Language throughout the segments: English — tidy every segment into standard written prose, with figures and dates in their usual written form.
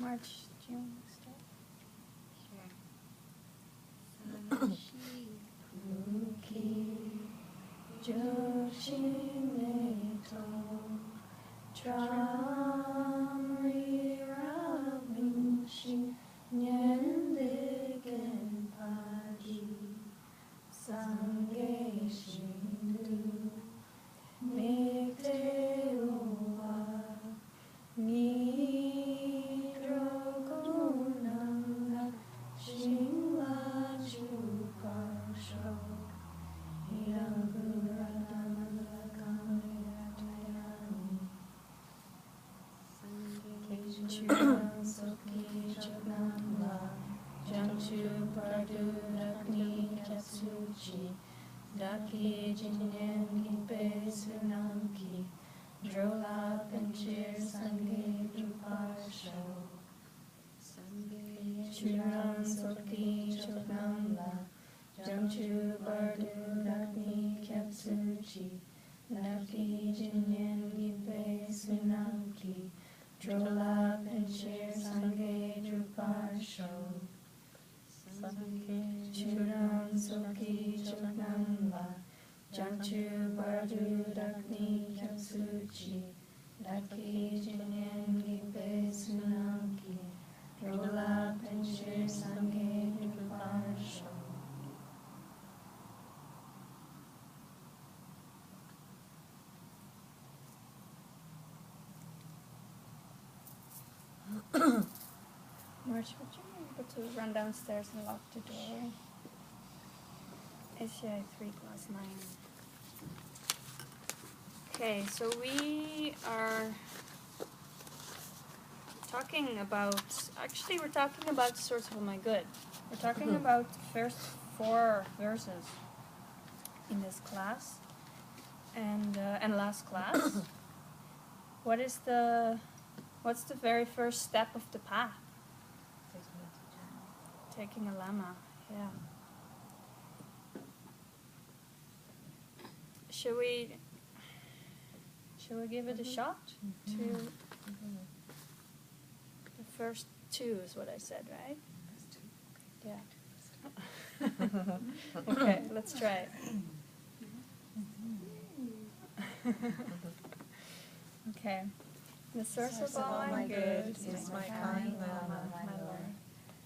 March, June, start. Sure. Sanashi Kuki Joshineto Tramri Rabinshi Nyendegen Padi Sange Shindu Mikte Uwa Nidrogunanga Shingla Chupasho Hiranguradamala Kamayatayani Churan Soki Chaknamla Jamchu Pardu Rakni Katsuchi Daki Jinyen Gipe Sunamki Drola Penchir Sange Druparsho Churan Soki Choknamla Jamchu Bardu Rakni Kyapsuchi Daki Jinyen Gipe Sunamki Drola Penchir Sange Druparsho Churan Soki Choknamla Jamchu Bardu Rakni Kyapsuchi Daki Jinyen Gipe Sunamki Drola Penchir Sange Druparsho March, would you be able to run downstairs and lock the door? ACI 3 class 9. Okay, so we are talking about, actually we're talking about the source of all my good. We're talking about the first 4 verses in this class and last class. What's the very first step of the path? Taking a lama, yeah. Shall we give it a shot? To the first 2 is what I said, right? Yeah. Okay, let's try it. Okay. The source of all my good is my kind Lama, my Lord.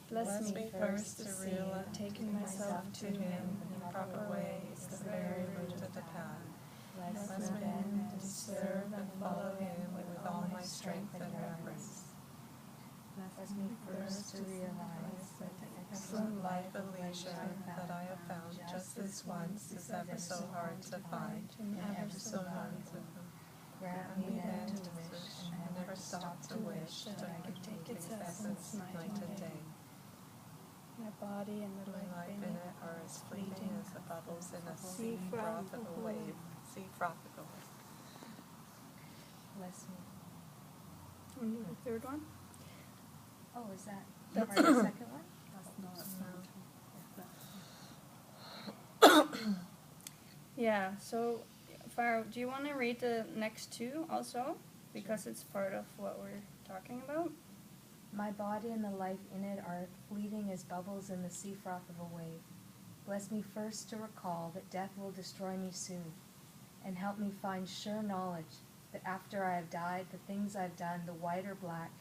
Bless me first to see that taking myself to him in a proper way is the very root of the path. Bless me then to serve and follow him with all my strength and reverence. Bless me first to realize that the excellent life of leisure that I have found just this once is ever so hard to find, and ever so hard to find. Grant me then to wish, and never stop to wish, that I could take its essence night and day. My body and the life in it are as fleeting as the bubbles in a sea froth of a wave. Bless me. And the third one? Oh, is that That's part of the second one? Yeah, so Farah, do you want to read the next 2 also? Because it's part of what we're talking about. My body and the life in it are fleeting as bubbles in the sea froth of a wave. Bless me first to recall that death will destroy me soon, and help me find sure knowledge that after I have died, the things I've done, the white or black,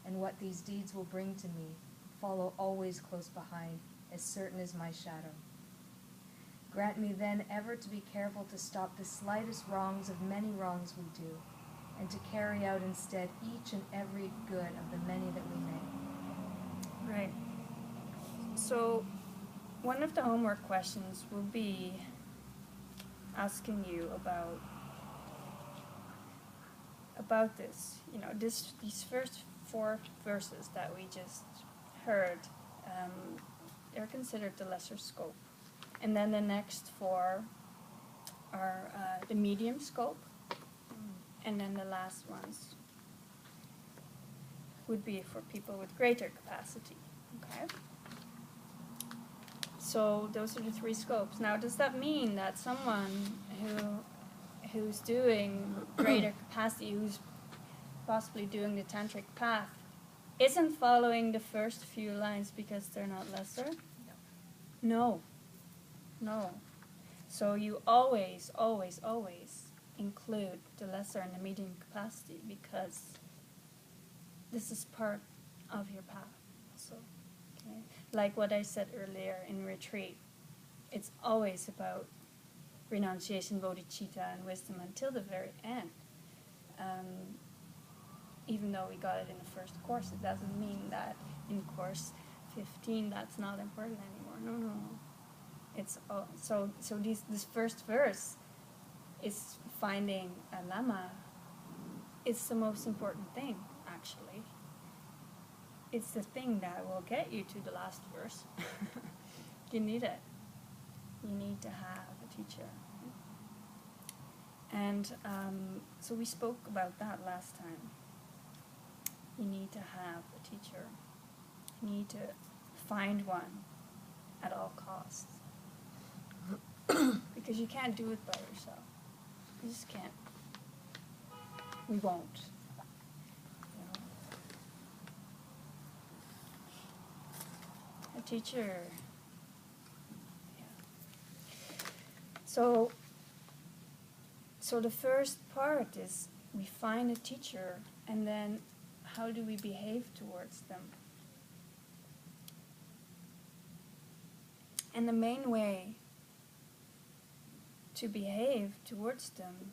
and what these deeds will bring to me, follow always close behind, as certain as my shadow. Grant me then ever to be careful to stop the slightest wrongs of many wrongs we do, and to carry out instead each and every good of the many that we make. Right. So, one of the homework questions will be asking you about this. You know, these first 4 verses that we just heard, they're considered the lesser scope. And then the next 4 are the medium scope. And then the last ones would be for people with greater capacity. Okay? So those are the 3 scopes. Now, does that mean that someone who's doing greater capacity, who's possibly doing the tantric path, isn't following the first few lines because they're not lesser? No. No. So you always, always, always include the lesser and the medium capacity because this is part of your path. So, okay. Like what I said earlier in retreat, it's always about renunciation, bodhicitta, and wisdom until the very end. Even though we got it in the first course, it doesn't mean that in course 15 that's not important anymore. No. It's all, so this first verse is finding a lama. It's the most important thing, actually. It's the thing that will get you to the last verse. You need it. You need to have a teacher. And so we spoke about that last time. You need to have a teacher. You need to find one at all costs. Because you can't do it by yourself. You just can't. We won't. You know? A teacher. Yeah. So the first part is we find a teacher, and then how do we behave towards them? And the main way to behave towards them,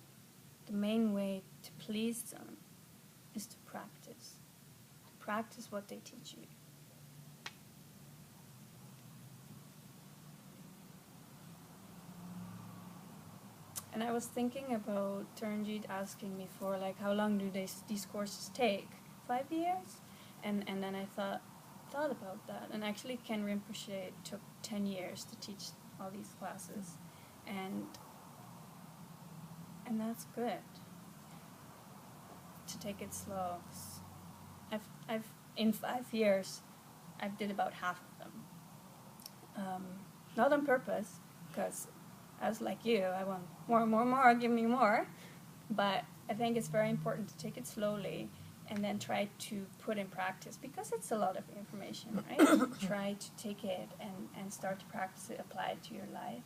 the main way to please them, is to practice. To practice what they teach you. And I was thinking about Turnjit asking me for, like, how long do these courses take? 5 years? And then I thought about that. And actually Ken Rinpoche took 10 years to teach all these classes. And that's good. To take it slow. I've in 5 years, I did about half of them. Not on purpose, because I was like you, I want more, give me more. But I think it's very important to take it slowly and then try to put in practice, because it's a lot of information, right? Try to take it and start to practice it, apply it to your life.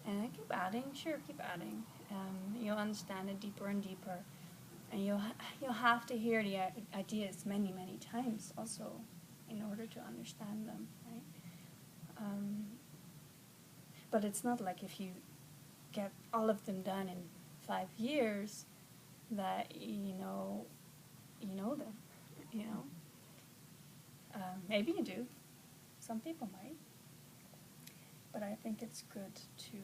And keep adding, keep adding. You'll understand it deeper and deeper. And you'll have to hear the ideas many, many times also in order to understand them, right? But it's not like if you get all of them done in 5 years that you know them, you know. Maybe you do. Some people might. But I think it's good to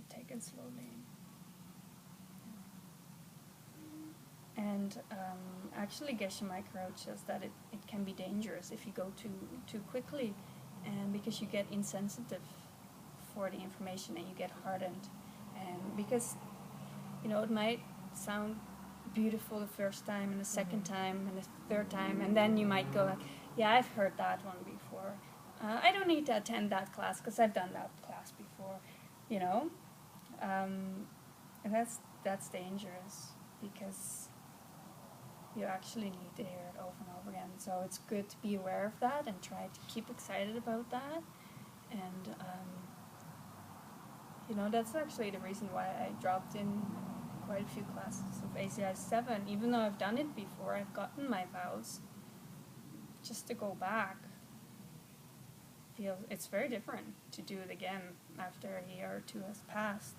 take it slowly. And actually Geshe Michael says that it can be dangerous if you go too quickly, and because you get insensitive for the information and you get hardened. And because, it might sound beautiful the first time and the second time and the third time, and then you might go like, yeah, I've heard that one before. I don't need to attend that class because I've done that class before, and that's dangerous, because you actually need to hear it over and over again. So it's good to be aware of that and try to keep excited about that. And that's actually the reason why I dropped in quite a few classes of ACI 7. Even though I've done it before, I've gotten my vows. Just to go back, it's very different to do it again after a year or two has passed,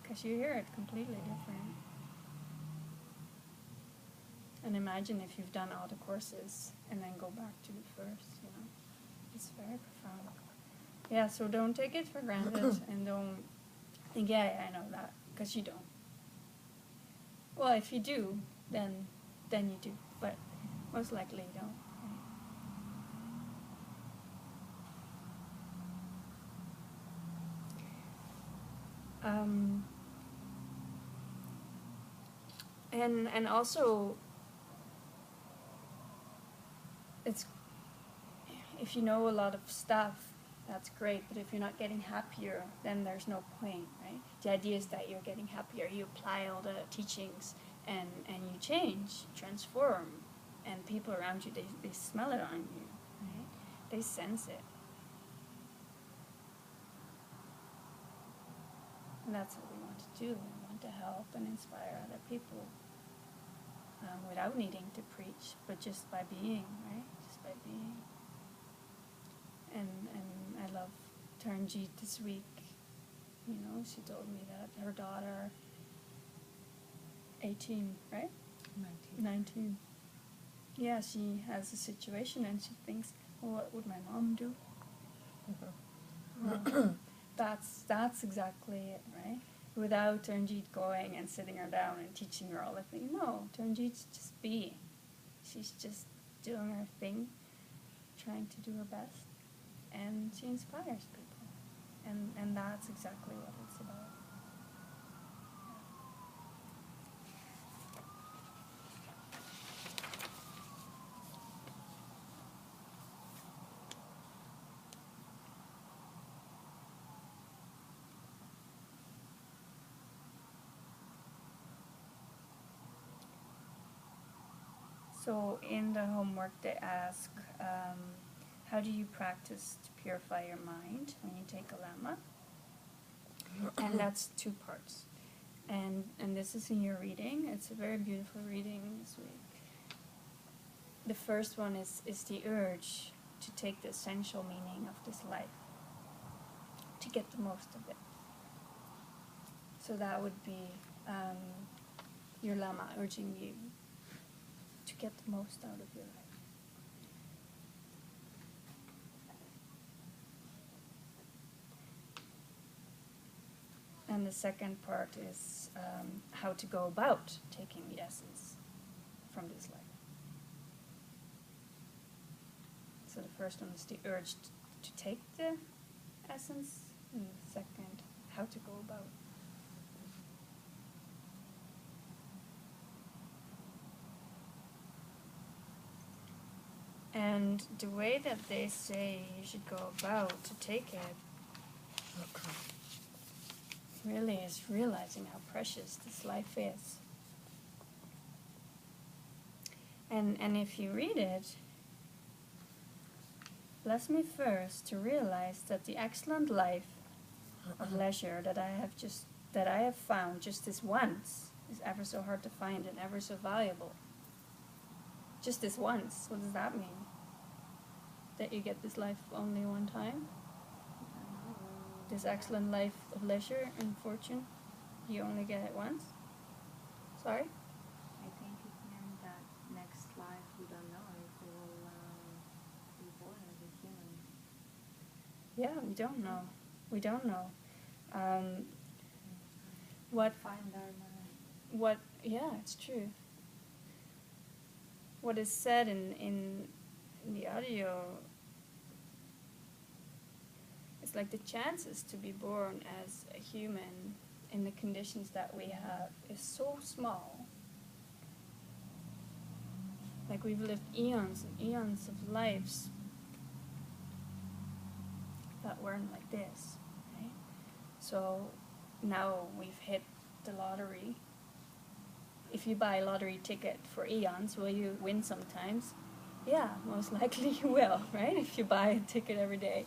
because you hear it completely different. And imagine if you've done all the courses and then go back to the first, It's very profound. Yeah, so don't take it for granted and don't think, yeah, I know that, because you don't. Well, if you do, then you do, but most likely you don't. And also, it's, if you know a lot of stuff, that's great, but if you're not getting happier, then there's no point, right? The idea is that you're getting happier, you apply all the teachings, and you change, transform, and people around you, they smell it on you, right? They sense it. And that's what we want to do. We want to help and inspire other people without needing to preach, but just by being, right? Just by being. And I love Turnjeet this week. You know, she told me that her daughter, 18, right? 19. Yeah, she has a situation and she thinks, well, what would my mom do? Well, that's exactly it, right? Without Turnjeet going and sitting her down and teaching her all the things. No, Turnjeet's just being. She's just doing her thing, trying to do her best, and she inspires people. And that's exactly what it's about. So in the homework they ask, how do you practice to purify your mind when you take a lama? And that's 2 parts. And this is in your reading. It's a very beautiful reading this week. The first one is the urge to take the essential meaning of this life, to get the most of it. So that would be your lama urging you to get the most out of your life. And the second part is how to go about taking the essence from this life. So the first one is the urge to take the essence, and the second, how to go about. And the way that they say you should go about to take it really is realizing how precious this life is. And if you read it, bless me first to realize that the excellent life of leisure that I have found just this once is ever so hard to find and ever so valuable. Just this once. What does that mean? That you get this life only one time? This excellent life of leisure and fortune, you only get it once? Sorry? I think it means that next life we don't know if we will be born as a human. Yeah, we don't know. We don't know. Find our mind. Yeah, it's true. What is said in the audio, it's like the chances to be born as a human in the conditions that we have is so small. Like we've lived eons and eons of lives that weren't like this, right? So now we've hit the lottery. If you buy a lottery ticket for eons, will you win sometimes? Yeah, most likely you will, right? If you buy a ticket every day.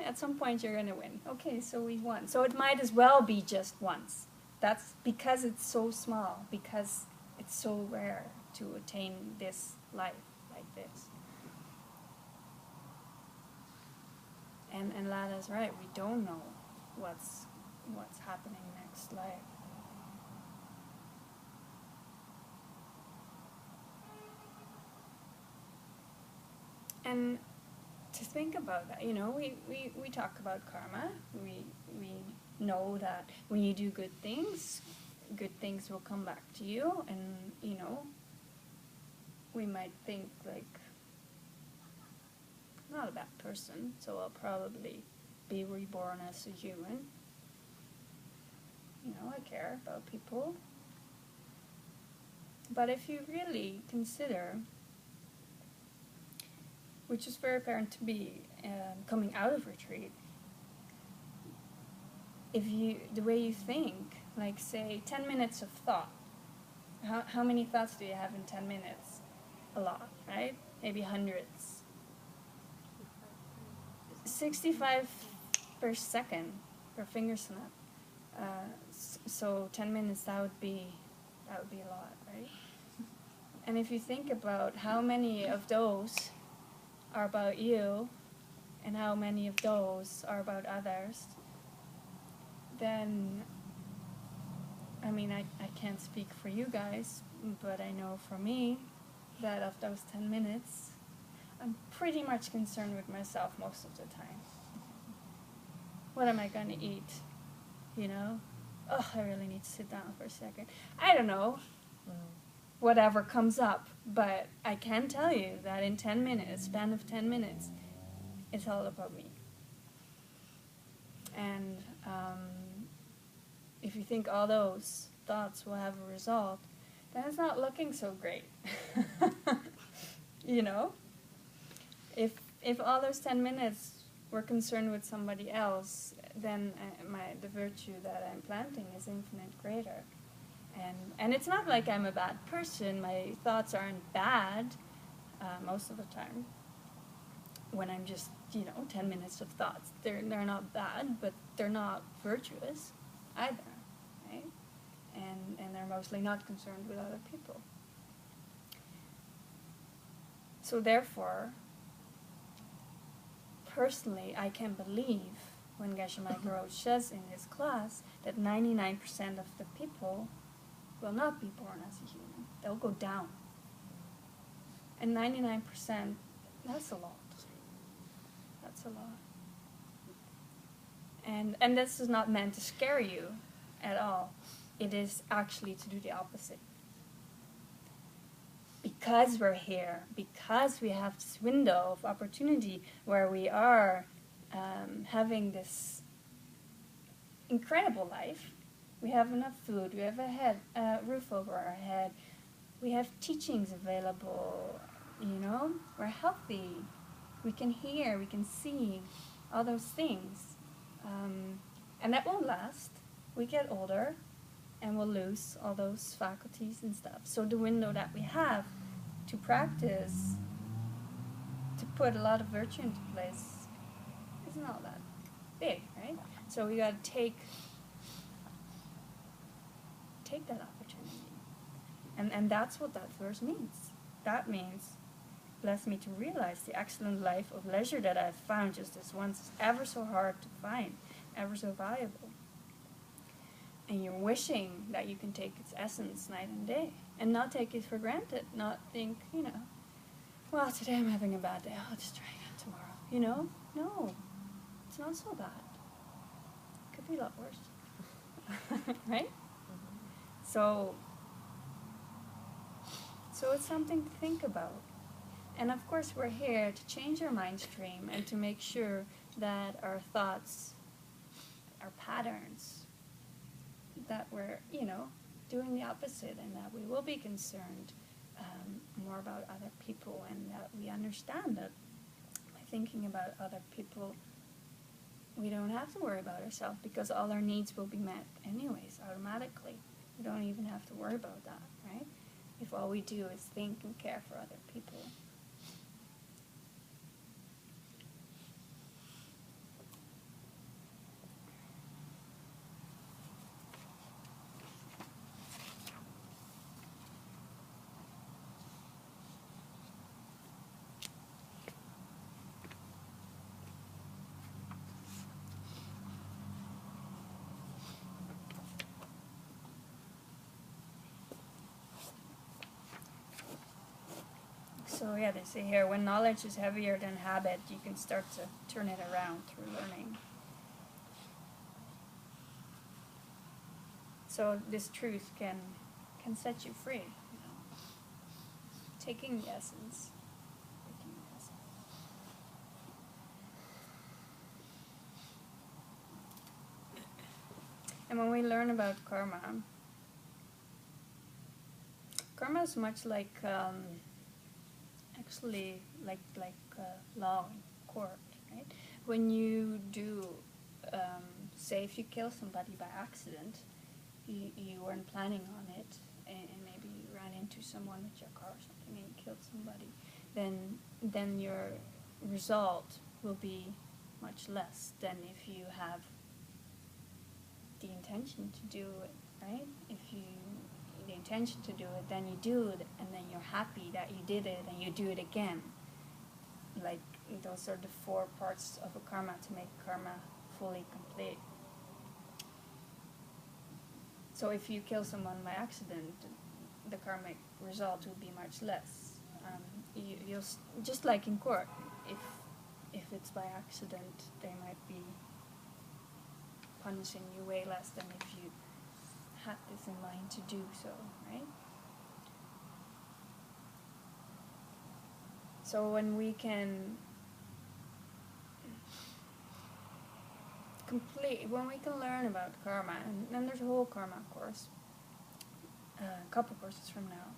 At some point you're going to win. Okay, so we won. So it might as well be just once. That's because it's so small, because it's so rare to attain this life like this. And Lada's right, we don't know what's happening next life. And to think about that, you know, we talk about karma. We know that when you do good things will come back to you. And, you know, we might think, like, I'm not a bad person, so I'll probably be reborn as a human. You know, I care about people. But if you really consider, which is very apparent to be coming out of retreat, the way you think, like say 10 minutes of thought, how many thoughts do you have in 10 minutes? a lot, right? Maybe hundreds. 65 per second per finger snap. So 10 minutes, that would be a lot, right? And if you think about how many of those are about you and how many of those are about others, then, I mean, I can't speak for you guys, but I know for me that of those 10 minutes, I'm pretty much concerned with myself most of the time. What am I going to eat? You know? Oh, I really need to sit down for a second. I don't know. Whatever comes up. But I can tell you that in 10 minutes, span of 10 minutes, it's all about me. And if you think all those thoughts will have a result, then it's not looking so great. You know? If all those 10 minutes were concerned with somebody else, then the virtue that I'm planting is infinite greater. And it's not like I'm a bad person. My thoughts aren't bad most of the time. When I'm just, 10 minutes of thoughts. They're not bad, but they're not virtuous either, right? And they're mostly not concerned with other people. So therefore, personally, I can believe when Geshe Michael says in his class that 99% of the people will not be born as a human. They'll go down. And 99%, that's a lot. That's a lot. And this is not meant to scare you at all. It is actually to do the opposite. Because we're here, because we have this window of opportunity where we are having this incredible life. We have enough food, we have a roof over our head, we have teachings available, we're healthy, we can hear, we can see, all those things. And that won't last. We get older and we'll lose all those faculties and stuff. So the window that we have to practice, to put a lot of virtue into place, is not that big, right? So we got to take that opportunity. And that's what that verse means. That means, bless me to realize the excellent life of leisure that I've found just this once is ever so hard to find, ever so valuable. And you're wishing that you can take its essence night and day and not take it for granted, not think, well, today I'm having a bad day, I'll just try again tomorrow, No, it's not so bad. It could be a lot worse, right? So it's something to think about. And of course we're here to change our mind stream and to make sure that our thoughts, our patterns, that we're, doing the opposite and that we will be concerned more about other people and that we understand that by thinking about other people, we don't have to worry about ourselves because all our needs will be met anyways, automatically. We don't even have to worry about that, right? If all we do is think and care for other people. So yeah, they say here, when knowledge is heavier than habit, you can start to turn it around through learning. So this truth can set you free, taking the essence. And when we learn about karma is much like actually like law in court, right? When you do, say if you kill somebody by accident, you weren't planning on it, and maybe you ran into someone with your car or something and you killed somebody, then your result will be much less than if you have the intention to do it, right? If you the intention to do it, then you do it, and then you're happy that you did it, and you do it again. Like, those are the 4 parts of a karma to make karma fully complete. So if you kill someone by accident, the karmic result will be much less. You'll just like in court, if it's by accident, they might be punishing you way less than if you had this in mind to do so, right? So when we can learn about karma, and then there's a whole karma course, a couple courses from now.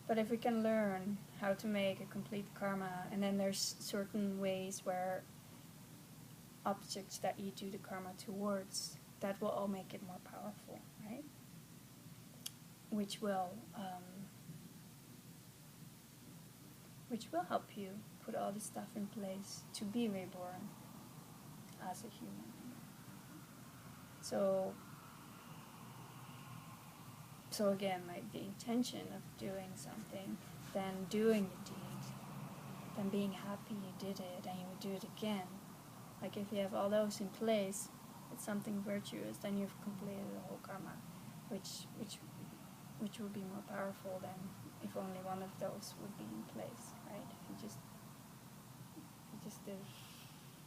But if we can learn how to make a complete karma, and then there's certain ways where objects that you do the karma towards, that will all make it more powerful, right? Which will help you put all this stuff in place to be reborn as a human. So again, like the intention of doing something, then doing the deed, then being happy you did it, and you would do it again. Like if you have all those in place, it's something virtuous, then you've completed the whole karma, which would be more powerful than if only one of those would be in place, right? If you just did,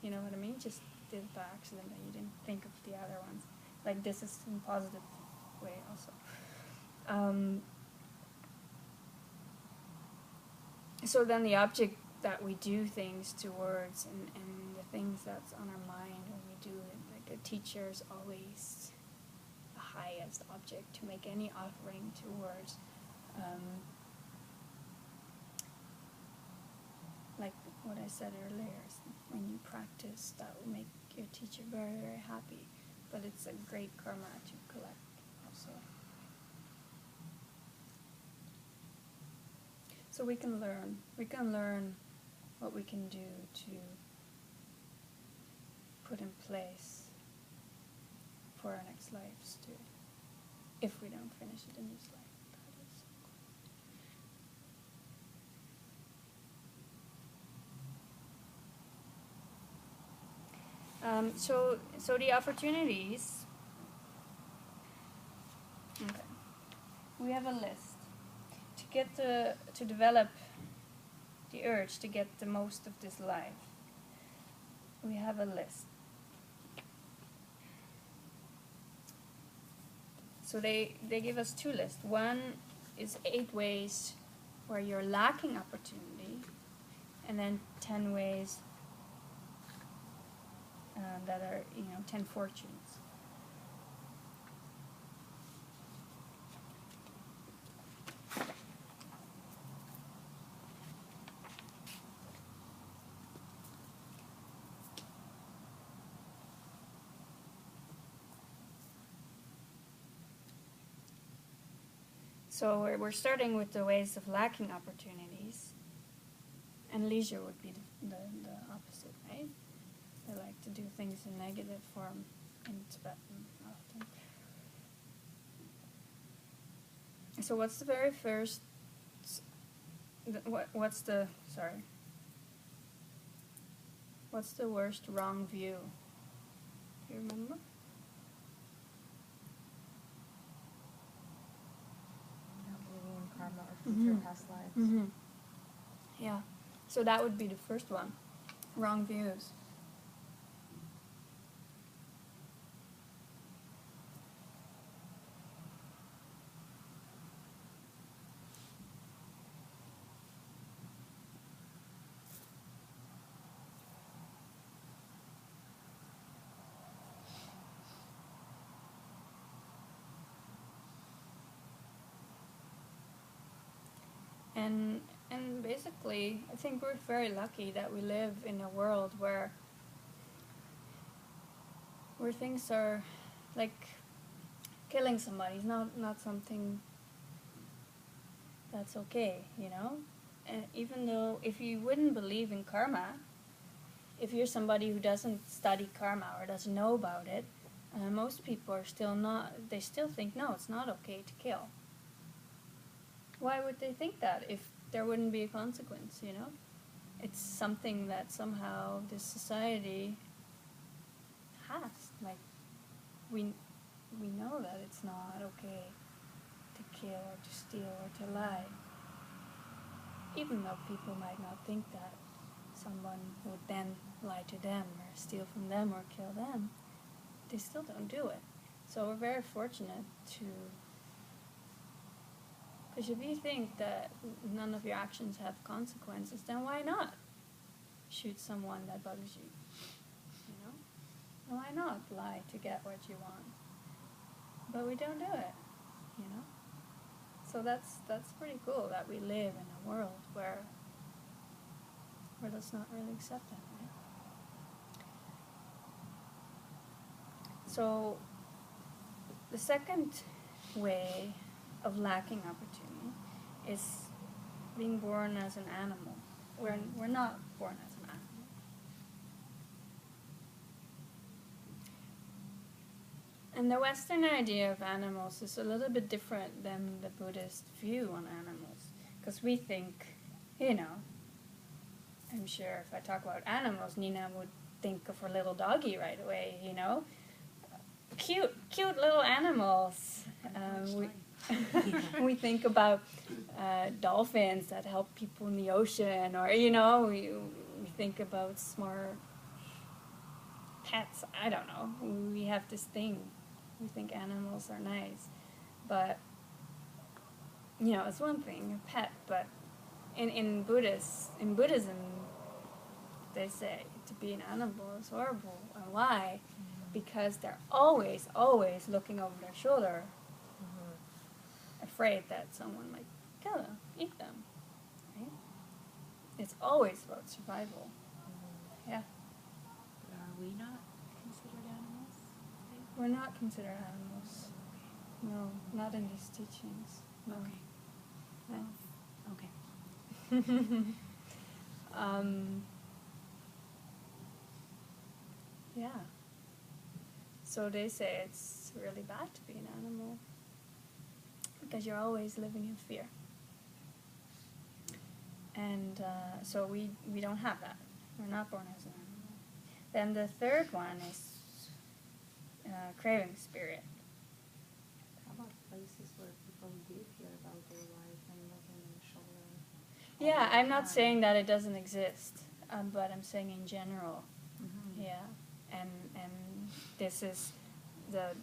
you know what I mean? Just did it by accident and you didn't think of the other ones. Like this is in a positive way also. So then the object that we do things towards and the things that's on our mind when we do it, like a teacher is always the highest object to make any offering towards. Like what I said earlier, when you practice, that will make your teacher very, very happy. But it's a great karma to collect also. So we can learn what we can do to put in place for our next lives too, if we don't finish it in this life. So the opportunities. Okay, we have a list to develop the urge to get the most of this life. We have a list. So they give us 2 lists. One is 8 ways where you're lacking opportunity, and then 10 ways that are, 10 fortunes. So we're starting with the ways of lacking opportunities, and leisure would be the opposite, right? They like to do things in negative form in Tibetan often. So what's the very first? What's the worst wrong view? Do you remember? Karma or future past lives. Mm-hmm. Yeah, so that would be the first one, wrong views. And basically, I think we're very lucky that we live in a world where things are like killing somebody is not something that's okay, you know? And even though, if you wouldn't believe in karma, if you're somebody who doesn't study karma or doesn't know about it, most people are still not, they still think, no, it's not okay to kill. Why would they think that if there wouldn't be a consequence, you know? It's something that somehow this society has. Like, we know that it's not okay to kill or to steal or to lie. Even though people might not think that someone would then lie to them or steal from them or kill them, they still don't do it. So we're very fortunate to... Because if you think that none of your actions have consequences, then why not shoot someone that bugs you? You know? And why not lie to get what you want? But we don't do it, you know? So that's pretty cool that we live in a world where that's not really accepted, right? So the second way of lacking opportunity is being born as an animal. We're not born as an animal. And the Western idea of animals is a little bit different than the Buddhist view on animals. Because we think, you know, I'm sure if I talk about animals, Nina would think of her little doggy right away, you know? Cute little animals. We think about dolphins that help people in the ocean, or, you know, we think about smart pets. I don't know. We have this thing. We think animals are nice. But, you know, it's one thing, a pet, but in Buddhism, they say to be an animal is horrible. And why? Because they're always looking over their shoulder, afraid that someone might kill them, eat them, right? It's always about survival. Yeah. But are we not considered animals? We're not considered animals. No, not in these teachings. No. Okay. No. Yeah. So they say it's really bad to be an animal because you're always living in fear. And so we don't have that. We're not born as an animal. Then the third one is craving spirit. How about places where people do hear about their life and looking in the shoulder? Yeah, I'm not saying that it doesn't exist, but I'm saying in general. Mm-hmm. Yeah, and this is the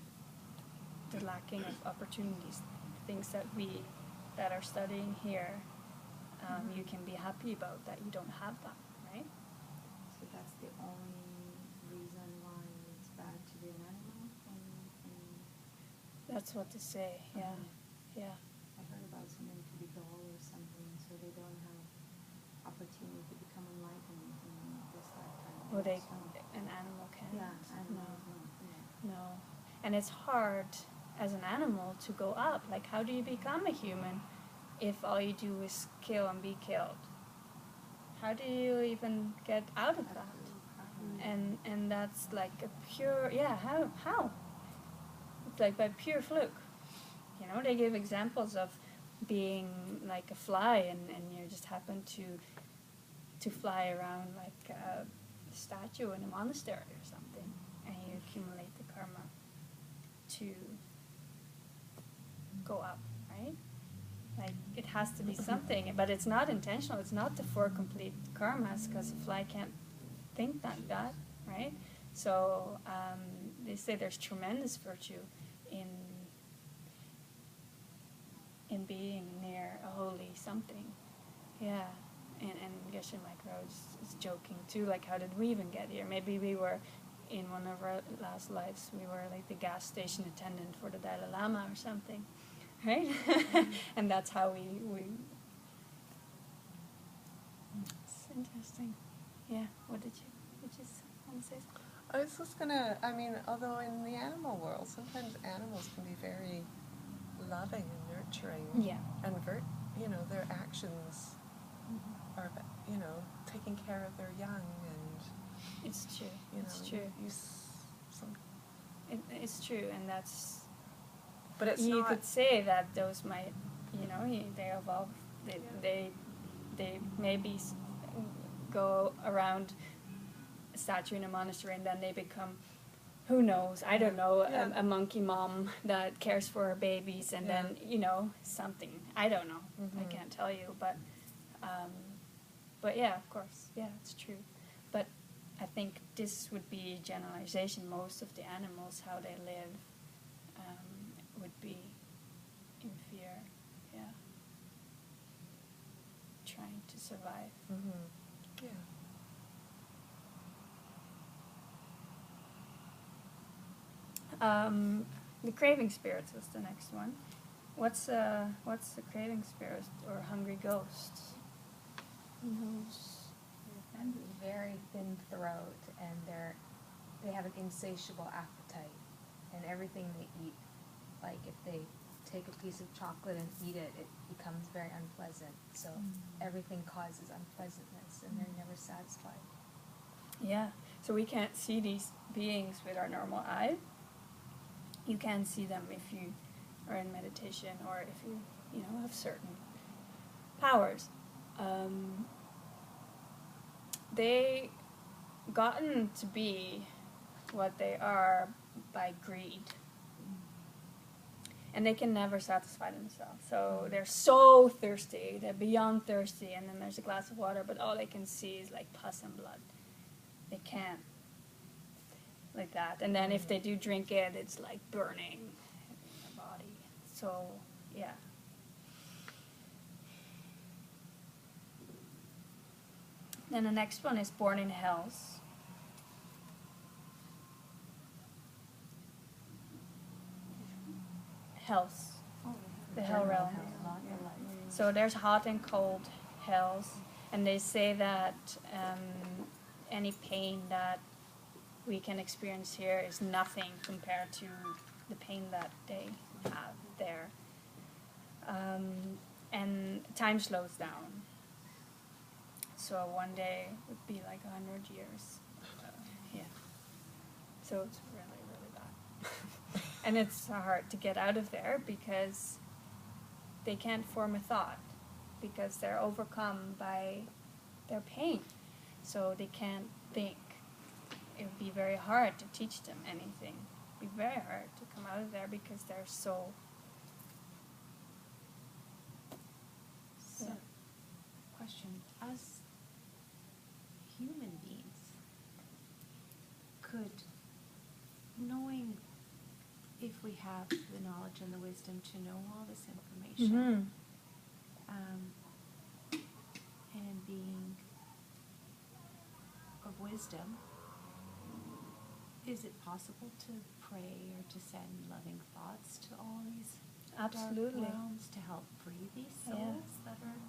lacking of opportunities, things that we that are studying here. You can be happy about that you don't have that, right? So that's the only reason why it's bad to be an animal? That's what they say, yeah. Yeah. I heard about someone to be dull or something, so they don't have opportunity to become enlightened in this lifetime. Well, So, an animal can't. yeah, animals not. Yeah. No. And it's hard as an animal to go up. Like, how do you become a human if all you do is kill and be killed? How do you even get out of that? And that's like a pure, how? It's like by pure fluke. You know, they give examples of being like a fly and you just happen to fly around like a statue in a monastery or something, and you accumulate the karma to go up, right? Like, it has to be something, but it's not intentional. It's not the 4 complete karmas, because a fly can't think like that, right? So they say there's tremendous virtue in being near a holy something. Yeah. And Geshe Micro is joking too, like, how did we even get here? Maybe we were, in one of our last lives, we were like the gas station attendant for the Dalai Lama or something, right? And that's how we it's interesting. Yeah, what did you want to say? I was just gonna, I mean, although in the animal world, sometimes animals can be very loving and nurturing. Yeah. And, their actions are, taking care of their young and, It's true. It's true. It's true, and that's. But it's you not. could say that those might, they evolve. They maybe go around a statue in a monastery, and then they become, who knows? I don't know. Yeah. A monkey mom that cares for her babies, and then something. I don't know. I can't tell you, but yeah, of course, yeah, it's true. But I think this would be a generalization. Most of the animals, how they live, would be in fear. Yeah, trying to survive. Yeah. The craving spirits was the next one. What's the craving spirit or hungry ghosts? Who knows? Very thin throat, and they have an insatiable appetite, and everything they eat, like if they take a piece of chocolate and eat it, it becomes very unpleasant. So everything causes unpleasantness, and they're never satisfied. Yeah. So we can't see these beings with our normal eye. You can see them if you are in meditation or if you have certain powers. They gotten to be what they are by greed. And they can never satisfy themselves. So they're so thirsty, they're beyond thirsty, and then there's a glass of water, but all they can see is like pus and blood. They can't like that. And then if they do drink it, it's like burning in their body. So, yeah. Then the next one is born in hells. Hells. The hell realm. So there's hot and cold hells, and they say that any pain that we can experience here is nothing compared to the pain that they have there. And time slows down. So one day would be like 100 years. Yeah. So it's really, really bad. And it's hard to get out of there because they can't form a thought because they're overcome by their pain. So they can't think. It would be very hard to teach them anything. It would be very hard to come out of there because they're so... So, question. As human beings, could knowing, if we have the knowledge and the wisdom to know all this information, and being of wisdom, is it possible to pray or to send loving thoughts to all these Absolutely. dark realms to help free these souls that are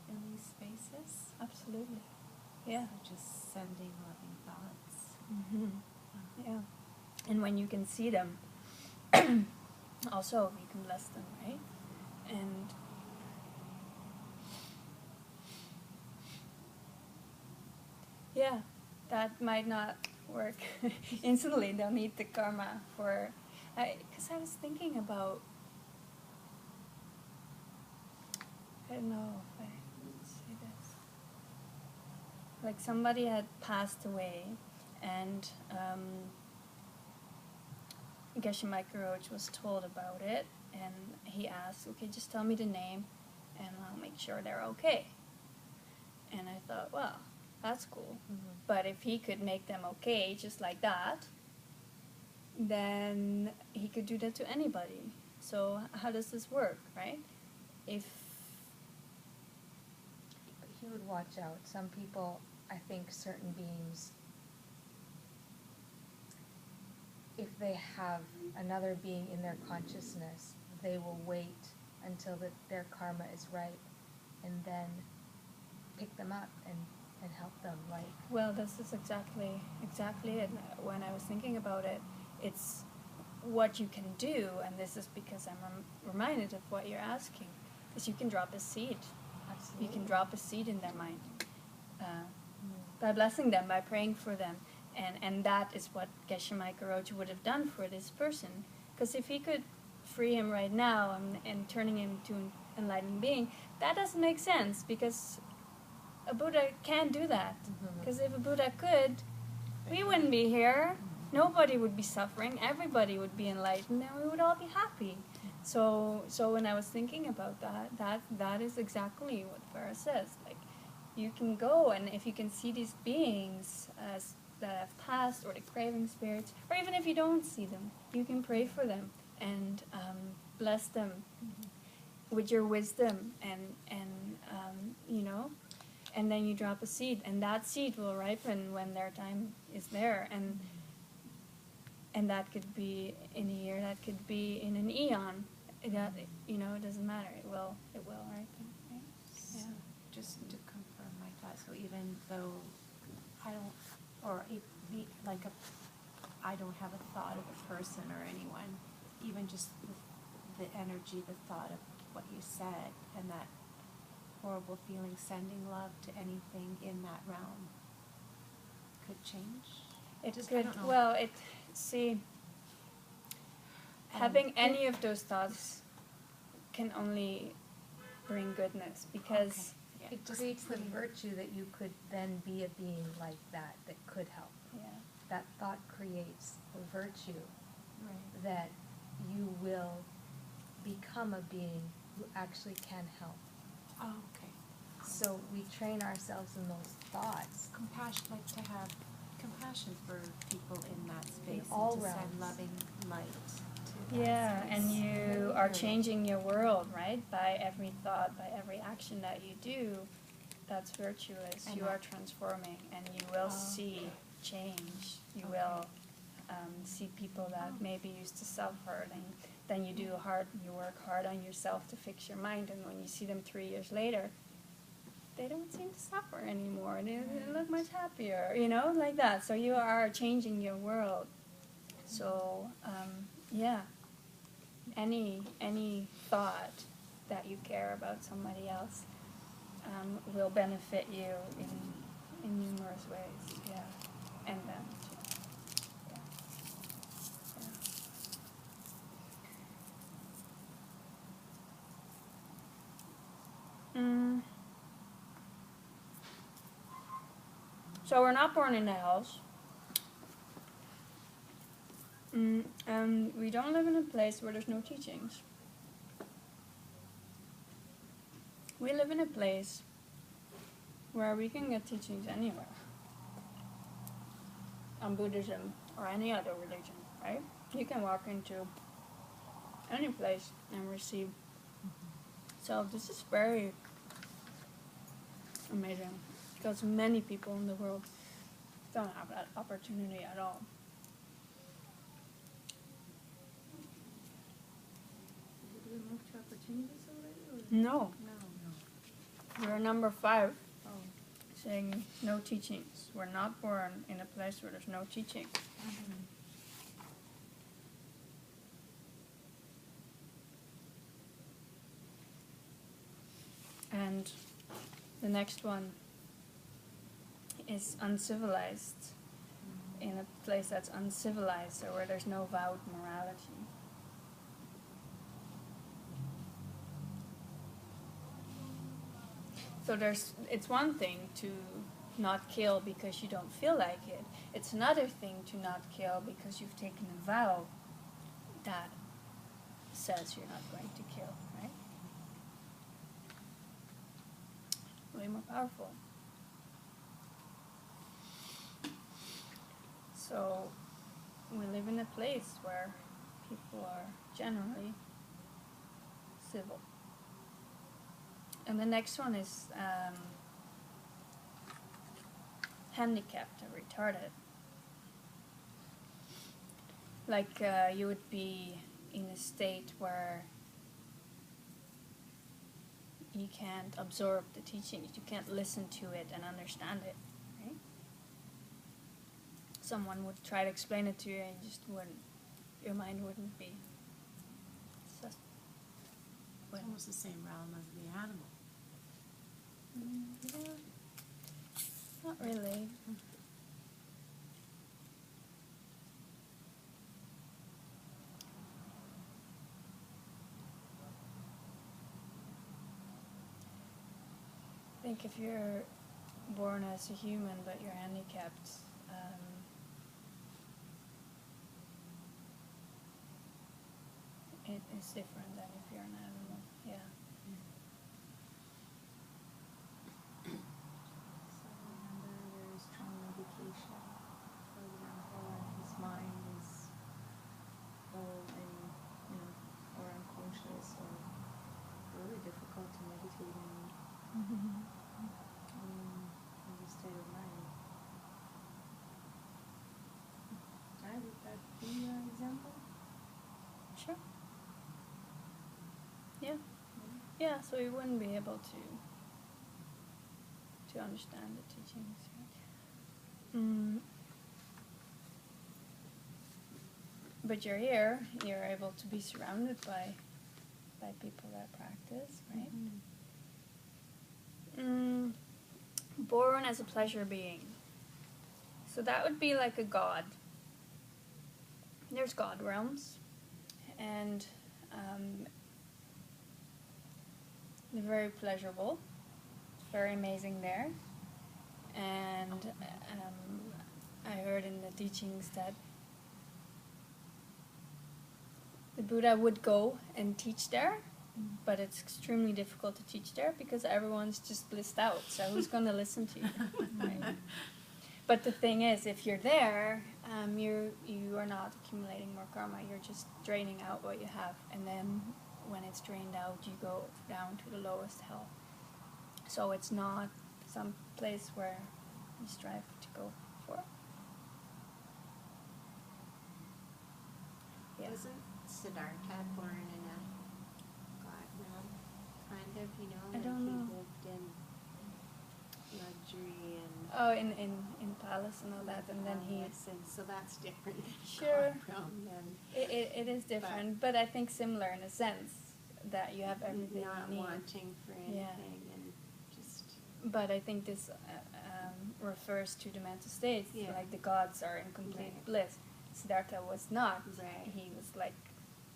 in these spaces? Absolutely. Yeah. So just sending loving thoughts. Yeah. And when you can see them, also you can bless them, right? And yeah, that might not work instantly. They'll need the karma for... Because I was thinking about... I don't know if I can say this. Like somebody had passed away, and Geshe Michael Roach was told about it, and he asked, okay, just tell me the name, and I'll make sure they're okay. And I thought, well, that's cool. But if he could make them okay just like that, then he could do that to anybody. So how does this work, right? If... But he would watch out. Some people, I think certain beings, if they have another being in their consciousness, they will wait until their karma is ripe and then pick them up and and help them, like. Well, this is exactly it. When I was thinking about it, it's what you can do, and this is because I'm reminded of what you're asking, is you can drop a seed. Absolutely. You can drop a seed in their mind by blessing them, by praying for them. And that is what Geshe Michael Roach would have done for this person. Because if he could free him right now and turning him to an enlightened being, that doesn't make sense, because a Buddha can't do that. Because if a Buddha could, we wouldn't be here. Nobody would be suffering. Everybody would be enlightened, and we would all be happy. So when I was thinking about that is exactly what the Farah says. Like, you can go, and if you can see these beings as that have passed, or the craving spirits, or even if you don't see them, you can pray for them and bless them with your wisdom, and you know, and then you drop a seed, and that seed will ripen when their time is there, and that could be in a year, that could be in an eon. That, you know, it doesn't matter. It will ripen. Right? So just to confirm my thought, so even though I don't, or I don't have a thought of a person or anyone, even just the energy, the thought of what you said, and that horrible feeling, sending love to anything in that realm could change. It Just, I could. don't know. Well, having any of those thoughts can only bring goodness, because Okay. It creates the virtue that you could then be a being like that could help. yeah. That thought creates a virtue Right. that you will become a being who actually can help. Oh, okay. So we train ourselves in those thoughts. Compassion, like to have compassion for people in that space, all and to realms. send loving light to that Yeah, space. and you are changing your world, right? By every thought, by every action that you do, that's virtuous. And You are transforming, and you will see change. You will see people that maybe used to self-hurt, and then you work hard on yourself to fix your mind, and when you see them 3 years later, they don't seem to suffer anymore. They look much happier, you know, like that. So you are changing your world. So, yeah, any thought that you care about somebody else will benefit you in numerous ways. Yeah, and them too. Yeah. Yeah. So we're not born in a house. And we don't live in a place where there's no teachings. We live in a place where we can get teachings anywhere. On Buddhism or any other religion, right? You can walk into any place and receive. So this is very amazing, because many people in the world don't have that opportunity at all. Did we move to opportunities already? Or? No, No. we're number 5, Oh. saying no teachings. We're not born in a place where there's no teaching. And the next one is uncivilized, in a place that's uncivilized, or where there's no vowed morality. So it's one thing to not kill because you don't feel like it. It's another thing to not kill because you've taken a vow that says you're not going to kill, right? Way more powerful. So we live in a place where people are generally civil. And the next one is handicapped or retarded. Like you would be in a state where you can't absorb the teachings, you can't listen to it and understand it, right? Someone would try to explain it to you and you just wouldn't, your mind wouldn't be. It's almost the same realm as the animal. Yeah, not really. I think if you're born as a human but you're handicapped, it is different than if you're an animal. Yeah. So I remember there's strong medication, for example, and his mind is all in, or unconscious or really difficult to meditate in this state of mind. Would that be an example? Sure. Yeah. Yeah, so you wouldn't be able to understand the teachings. Right? But you're here, you're able to be surrounded by people that practice, right? Born as a pleasure being. So that would be like a god. There's god realms, and they're very pleasurable, very amazing there. And I heard in the teachings that the Buddha would go and teach there, but it's extremely difficult to teach there because everyone's just blissed out. So who's going to listen to you? Right? But the thing is, if you're there, you are not accumulating more karma. You're just draining out what you have, and then when it's drained out, you go down to the lowest hell. So it's not some place where you strive to go for. Yeah. Wasn't Siddhartha born in a god realm, kind of, I don't know. He lived in luxury and Oh, in palace and all that, and then he. and so that's different than Sure. god realm then. It is different, but I think similar in a sense that you have everything Not you need. wanting for anything and just. But I think this refers to the mental states, Yeah. like the gods are in complete Right. bliss. Siddhartha was not. Right. He was like,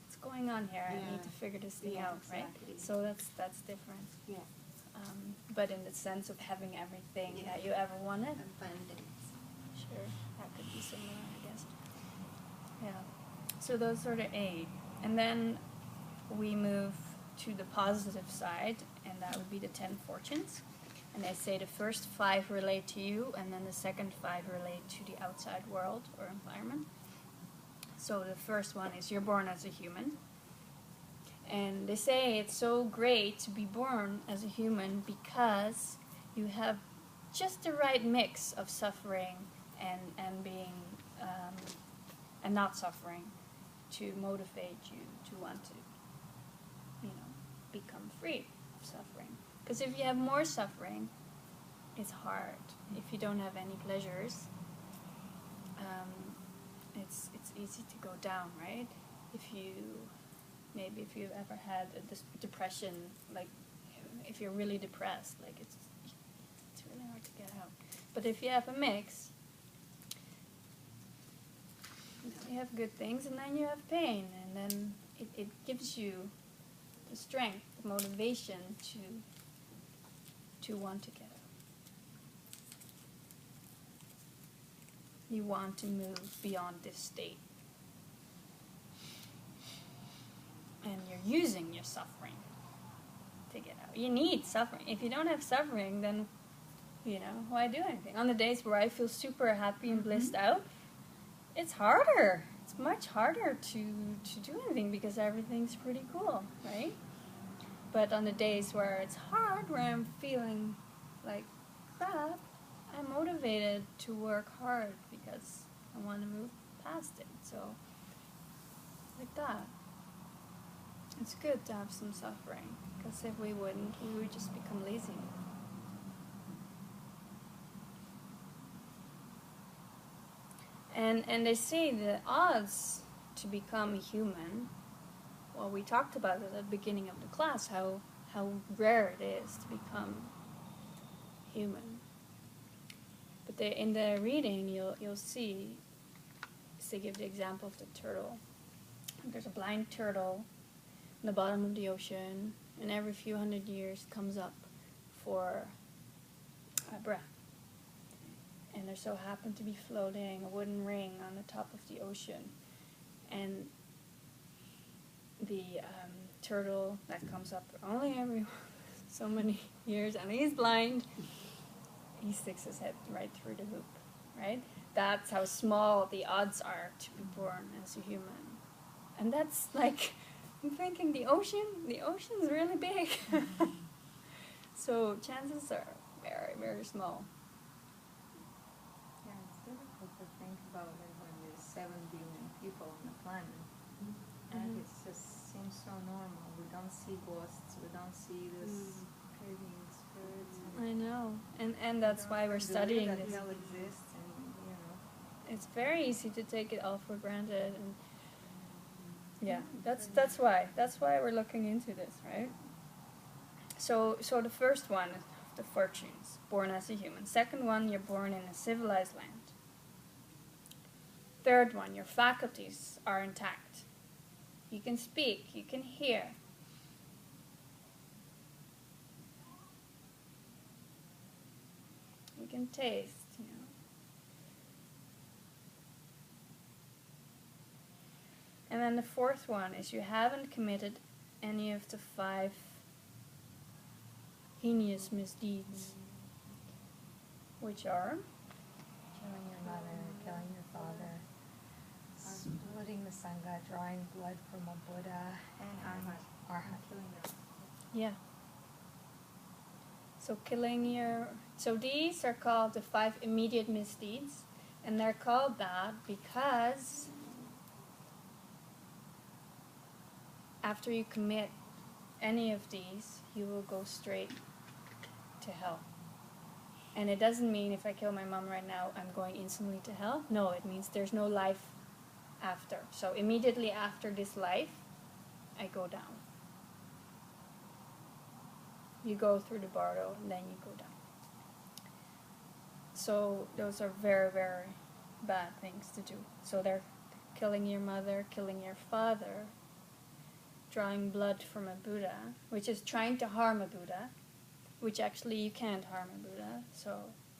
what's going on here? I Yeah. need to figure this thing Yeah, out, exactly. right? So that's different. Yeah. But in the sense of having everything Yeah. that you ever wanted, Abundance. sure, that could be similar, I guess. Yeah. So those are the 8. And then we move to the positive side, and that would be the 10 fortunes. And they say the first 5 relate to you, and then the second 5 relate to the outside world or environment. So the first one is you're born as a human. And they say it's so great to be born as a human because you have just the right mix of suffering and being and not suffering to motivate you to want to, become free of suffering. Because if you have more suffering, it's hard. If you don't have any pleasures, it's easy to go down, right? If you've ever had a depression, like if you're really depressed, like it's really hard to get out. But if you have a mix, you have good things and then you have pain, and then it gives you the strength, the motivation to want to get out. You want to move beyond this state. And you're using your suffering to get out. You need suffering. If you don't have suffering, then, why do anything? On the days where I feel super happy and blissed out, it's harder. It's much harder to do anything because everything's pretty cool, right? But on the days where it's hard, where I'm feeling like crap, I'm motivated to work hard because I want to move past it. So, like that. It's good to have some suffering, because if we wouldn't, we would just become lazy. And they say the odds to become a human, well, we talked about it at the beginning of the class, how rare it is to become human. But in the reading, you'll see, they give the example of the turtle. There's a blind turtle in the bottom of the ocean, and every few hundred years comes up for a breath. And there so happened to be floating a wooden ring on the top of the ocean. And the turtle that comes up only every so many years, and he's blind, he sticks his head right through the hoop, right? That's how small the odds are to be born as a human. And that's like, I'm thinking the ocean's really big. So chances are very, very small. Yeah, it's difficult to think about it when there's 7 billion people on the planet. And it just seems so normal. We don't see ghosts, we don't see this crazy spirits. I know. And that's why we're studying that this. hell exists, and It's very easy to take it all for granted, and yeah, that's why we're looking into this, right? So the first one is the fortunes, born as a human. Second one, you're born in a civilized land. Third one, your faculties are intact. You can speak, you can hear. You can taste, And then the fourth one is you haven't committed any of the 5 heinous misdeeds, which are Killing your mother, killing your father, splitting the Sangha, drawing blood from a Buddha, and Arhat. killing them. Yeah. So these are called the 5 immediate misdeeds, and they're called that because after you commit any of these, you will go straight to hell. And it doesn't mean if I kill my mom right now, I'm going instantly to hell. No, it means there's no life after. So immediately after this life, I go down. You go through the bardo, and then you go down. So those are very, very bad things to do. So they're killing your mother, killing your father, drawing blood from a Buddha, which is trying to harm a Buddha, which actually you can't harm a Buddha,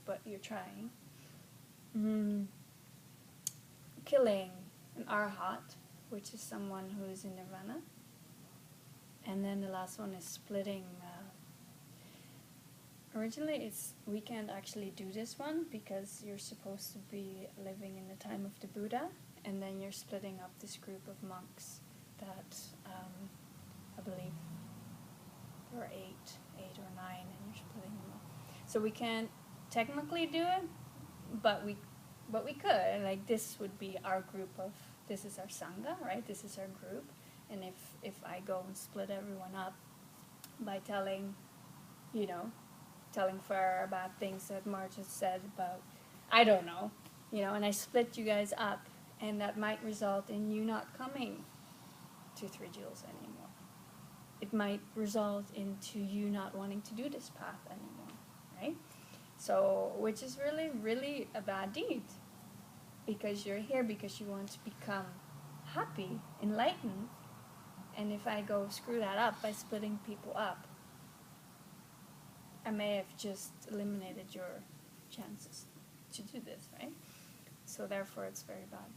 but you're trying. Killing an Arhat, which is someone who is in Nirvana. And then the last one is splitting. Originally, we can't actually do this one because you're supposed to be living in the time of the Buddha, and then you're splitting up this group of monks that I believe there were 8 or 9, and you're splitting them up. So we can't technically do it, but we could. Like, this would be our group of, this is our Sangha, right? This is our group. And if I go and split everyone up by telling Farah about things that Marge has said about, I don't know, and I split you guys up, and that might result in you not coming to 3 Jewels anymore. It might result into you not wanting to do this path anymore, right? So, which is really, really a bad deed, because you're here because you want to become happy, enlightened, and if I go screw that up by splitting people up, I may have just eliminated your chances to do this, right? So therefore it's very bad.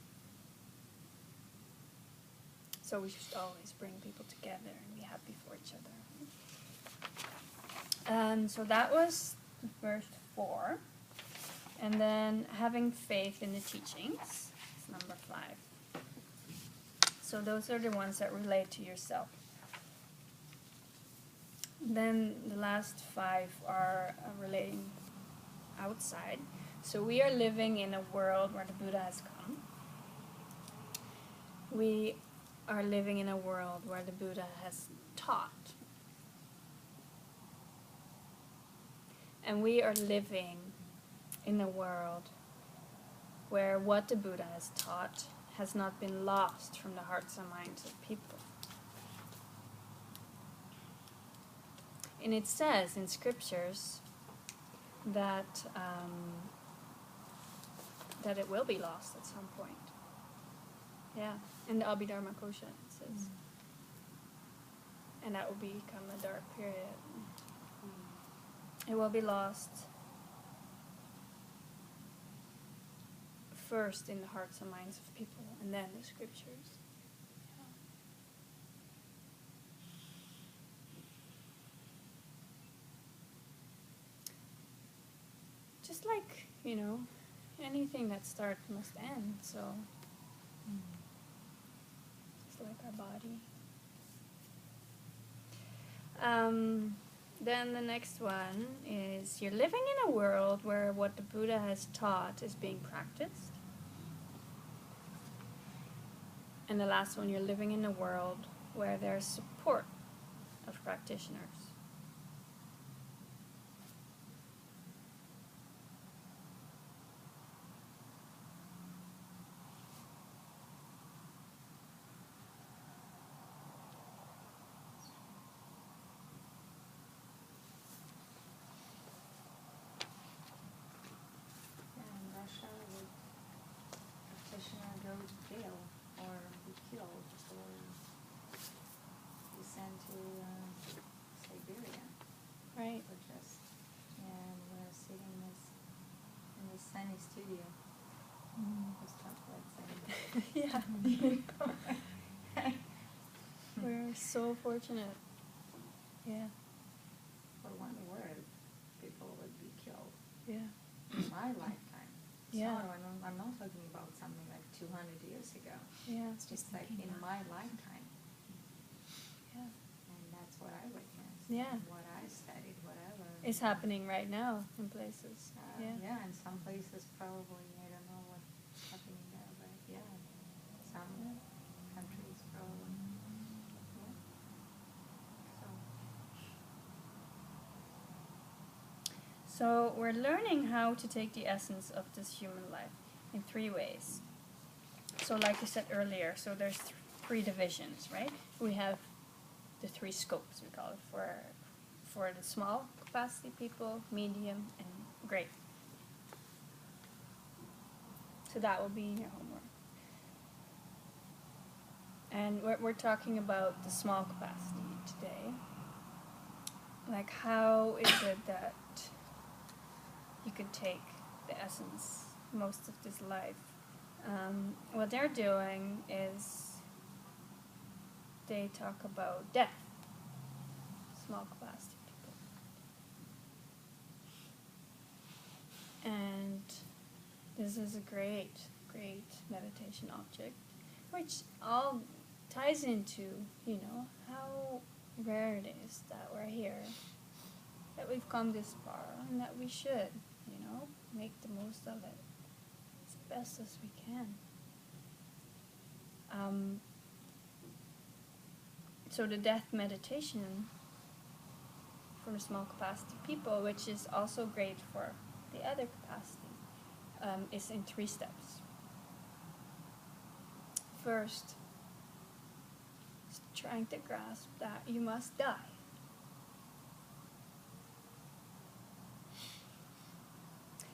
So we should always bring people together and be happy for each other. So that was the first 4. And then having faith in the teachings is number 5. So those are the ones that relate to yourself. Then the last 5 are relating outside. So we are living in a world where the Buddha has come. We are living in a world where the Buddha has taught. And we are living in a world where what the Buddha has taught has not been lost from the hearts and minds of people. And it says in scriptures that that it will be lost at some point. Yeah, in the Abhidharma Kosha it says. And that will become a dark period. It will be lost first in the hearts and minds of people, and then the scriptures. Just like, anything that starts must end, so it's like our body. Then the next one is, you're living in a world where what the Buddha has taught is being practiced. And the last one, you're living in a world where there's support of practitioners. Go to jail or be killed or be sent to Siberia. Right. Or just, we're sitting in this sunny studio with chocolates and Yeah. We're so fortunate. Yeah. for one word, people would be killed Yeah. in my lifetime. Yeah. So I'm not talking about something like 200 years ago. Yeah. It's just like in my lifetime. Yeah. And that's what I witnessed. Yeah. What I studied, whatever. It's happening right now in places. Yeah, in some places probably, I don't know what's happening there, but yeah, some countries probably. Yeah. So we're learning how to take the essence of this human life in 3 ways. So like I said earlier, so there's 3 divisions, right? We have the 3 scopes, we call it, for the small capacity people, medium, and great. So that will be your homework. And we're talking about the small capacity today. Like, how is it that you could take the essence most of this life? What they're doing is they talk about death, small capacity people. And this is a great, great meditation object, which all ties into, how rare it is that we're here, that we've come this far, and that we should, make the most of it as best as we can. So the death meditation for the small capacity people, which is also great for the other capacity, is in 3 steps. First, is trying to grasp that you must die.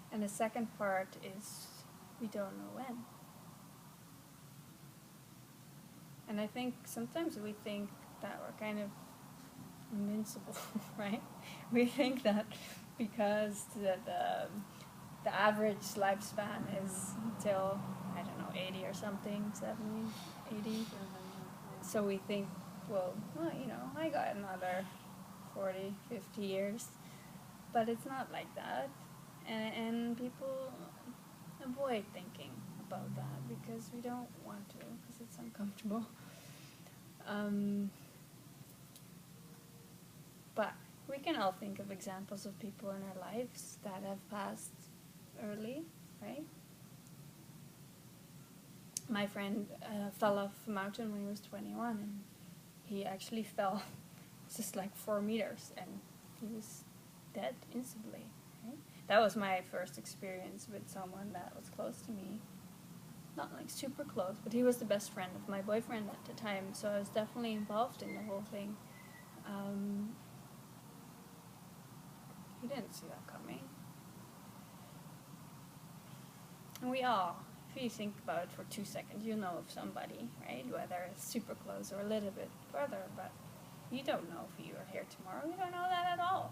And the second part is, we don't know when. And I think sometimes we think that we're kind of invincible, right? We think that because the average lifespan is until, 80 or something, 70, 80. So we think, well, I got another 40, 50 years. But it's not like that. And people avoid thinking about that because we don't want to, because it's uncomfortable. But we can all think of examples of people in our lives that have passed early, right? my friend fell off a mountain when he was 21, and he actually fell just like 4 meters, and he was dead instantly. Right? That was my first experience with someone that was close to me. Not like super close, but he was the best friend of my boyfriend at the time, so I was definitely involved in the whole thing. He didn't see that coming. And we all, if you think about it for 2 seconds, you know of somebody, right? Whether it's super close or a little bit further, but you don't know if you are here tomorrow. You don't know that at all.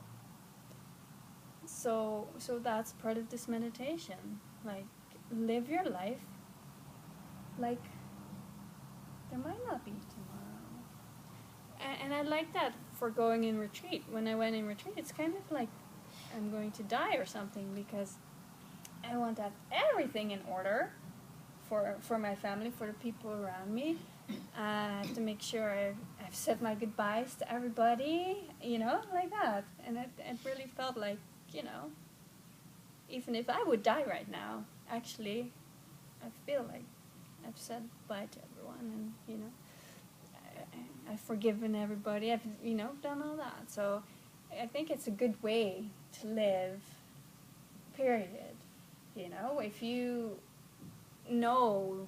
So that's part of this meditation. Like, live your life like there might not be tomorrow. And I like that for going in retreat. When I went in retreat, it's kind of like I'm going to die or something, because I want to have everything in order for my family, for the people around me. I have to make sure I've said my goodbyes to everybody, like that. And it really felt like, even if I would die right now, actually, I feel like I've said bye to everyone, and, I've forgiven everybody. I've, done all that. So I think it's a good way to live, period. If you know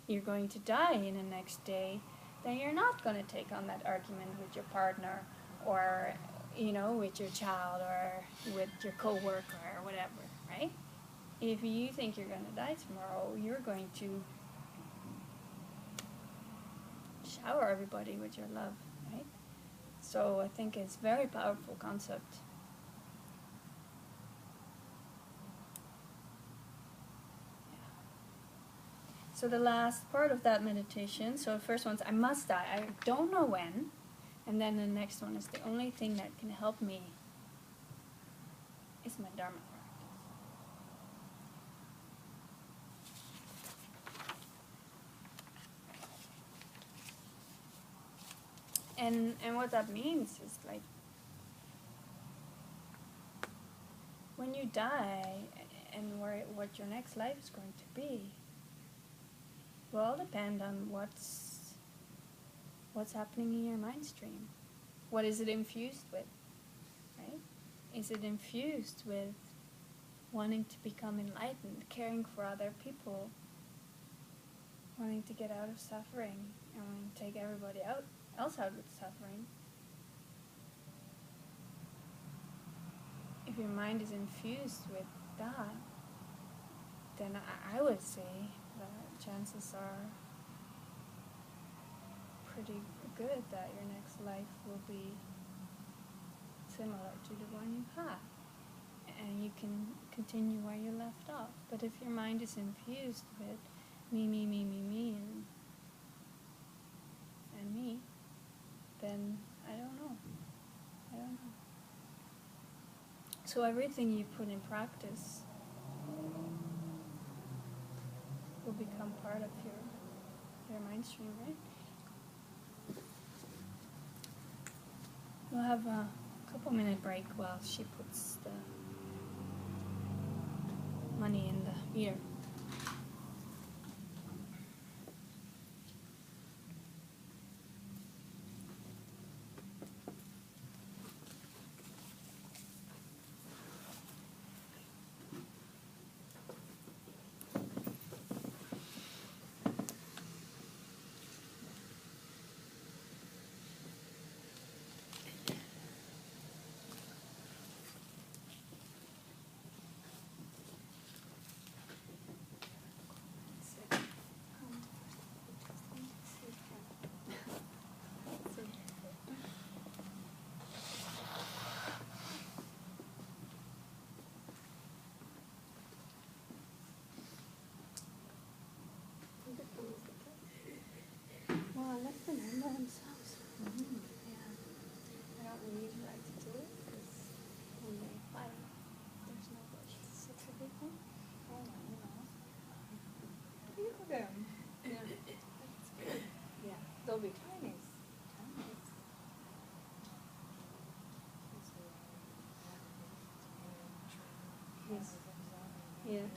you're going to die in the next day, then you're not going to take on that argument with your partner, or, with your child, or with your coworker, or whatever, right? If you think you're going to die tomorrow, you're going to shower everybody with your love, right? So I think it's a very powerful concept. So the last part of that meditation, so the first one's I must die, I don't know when, and then the next one is the only thing that can help me is my Dharma practice. And what that means is, like, when you die and what your next life is going to be will all depend on what's happening in your mind stream. What is it infused with, right? Is it infused with wanting to become enlightened, caring for other people, wanting to get out of suffering, and wanting to take everybody else out with suffering? If your mind is infused with that, then I would say that chances are pretty good that your next life will be similar to the one you had, and you can continue where you left off. But if your mind is infused with me, and me, then I don't know. So everything you put in practice will become part of your mind stream, right? We'll have a couple-minute break while she puts the money in the meter. Well, let them remember themselves. Yeah. I don't really like to do it, because when they fight, there's no place to sit everything. Oh, look at them. Yeah. That's good. Yeah. They'll be tiny. Yes. Yeah.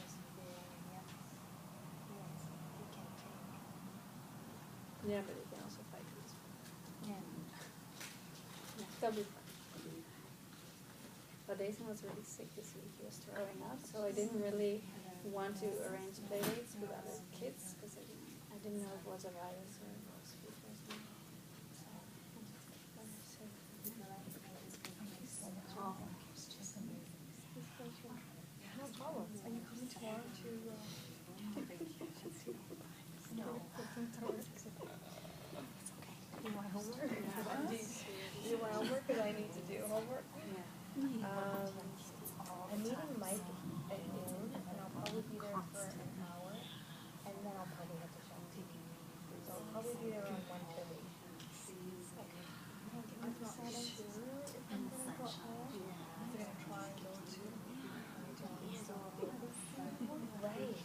Yeah, but you can also fight this. Yeah. That'll be fun. But Jason was really sick this week. He was throwing up, so I didn't really want to arrange play dates with other kids because I didn't know if it was a virus or it was food poisoning. So I just let her sit. Oh. No problem. Are you coming tomorrow to? No. You want homework? You want homework? Because I need to do homework. I'm meeting Mike at noon, and I'll probably be there for an hour, and then I'll probably have to shower. So I'll probably be there around 1:30. I'm not sure if I'm gonna go home. I'm gonna try and go to. Right.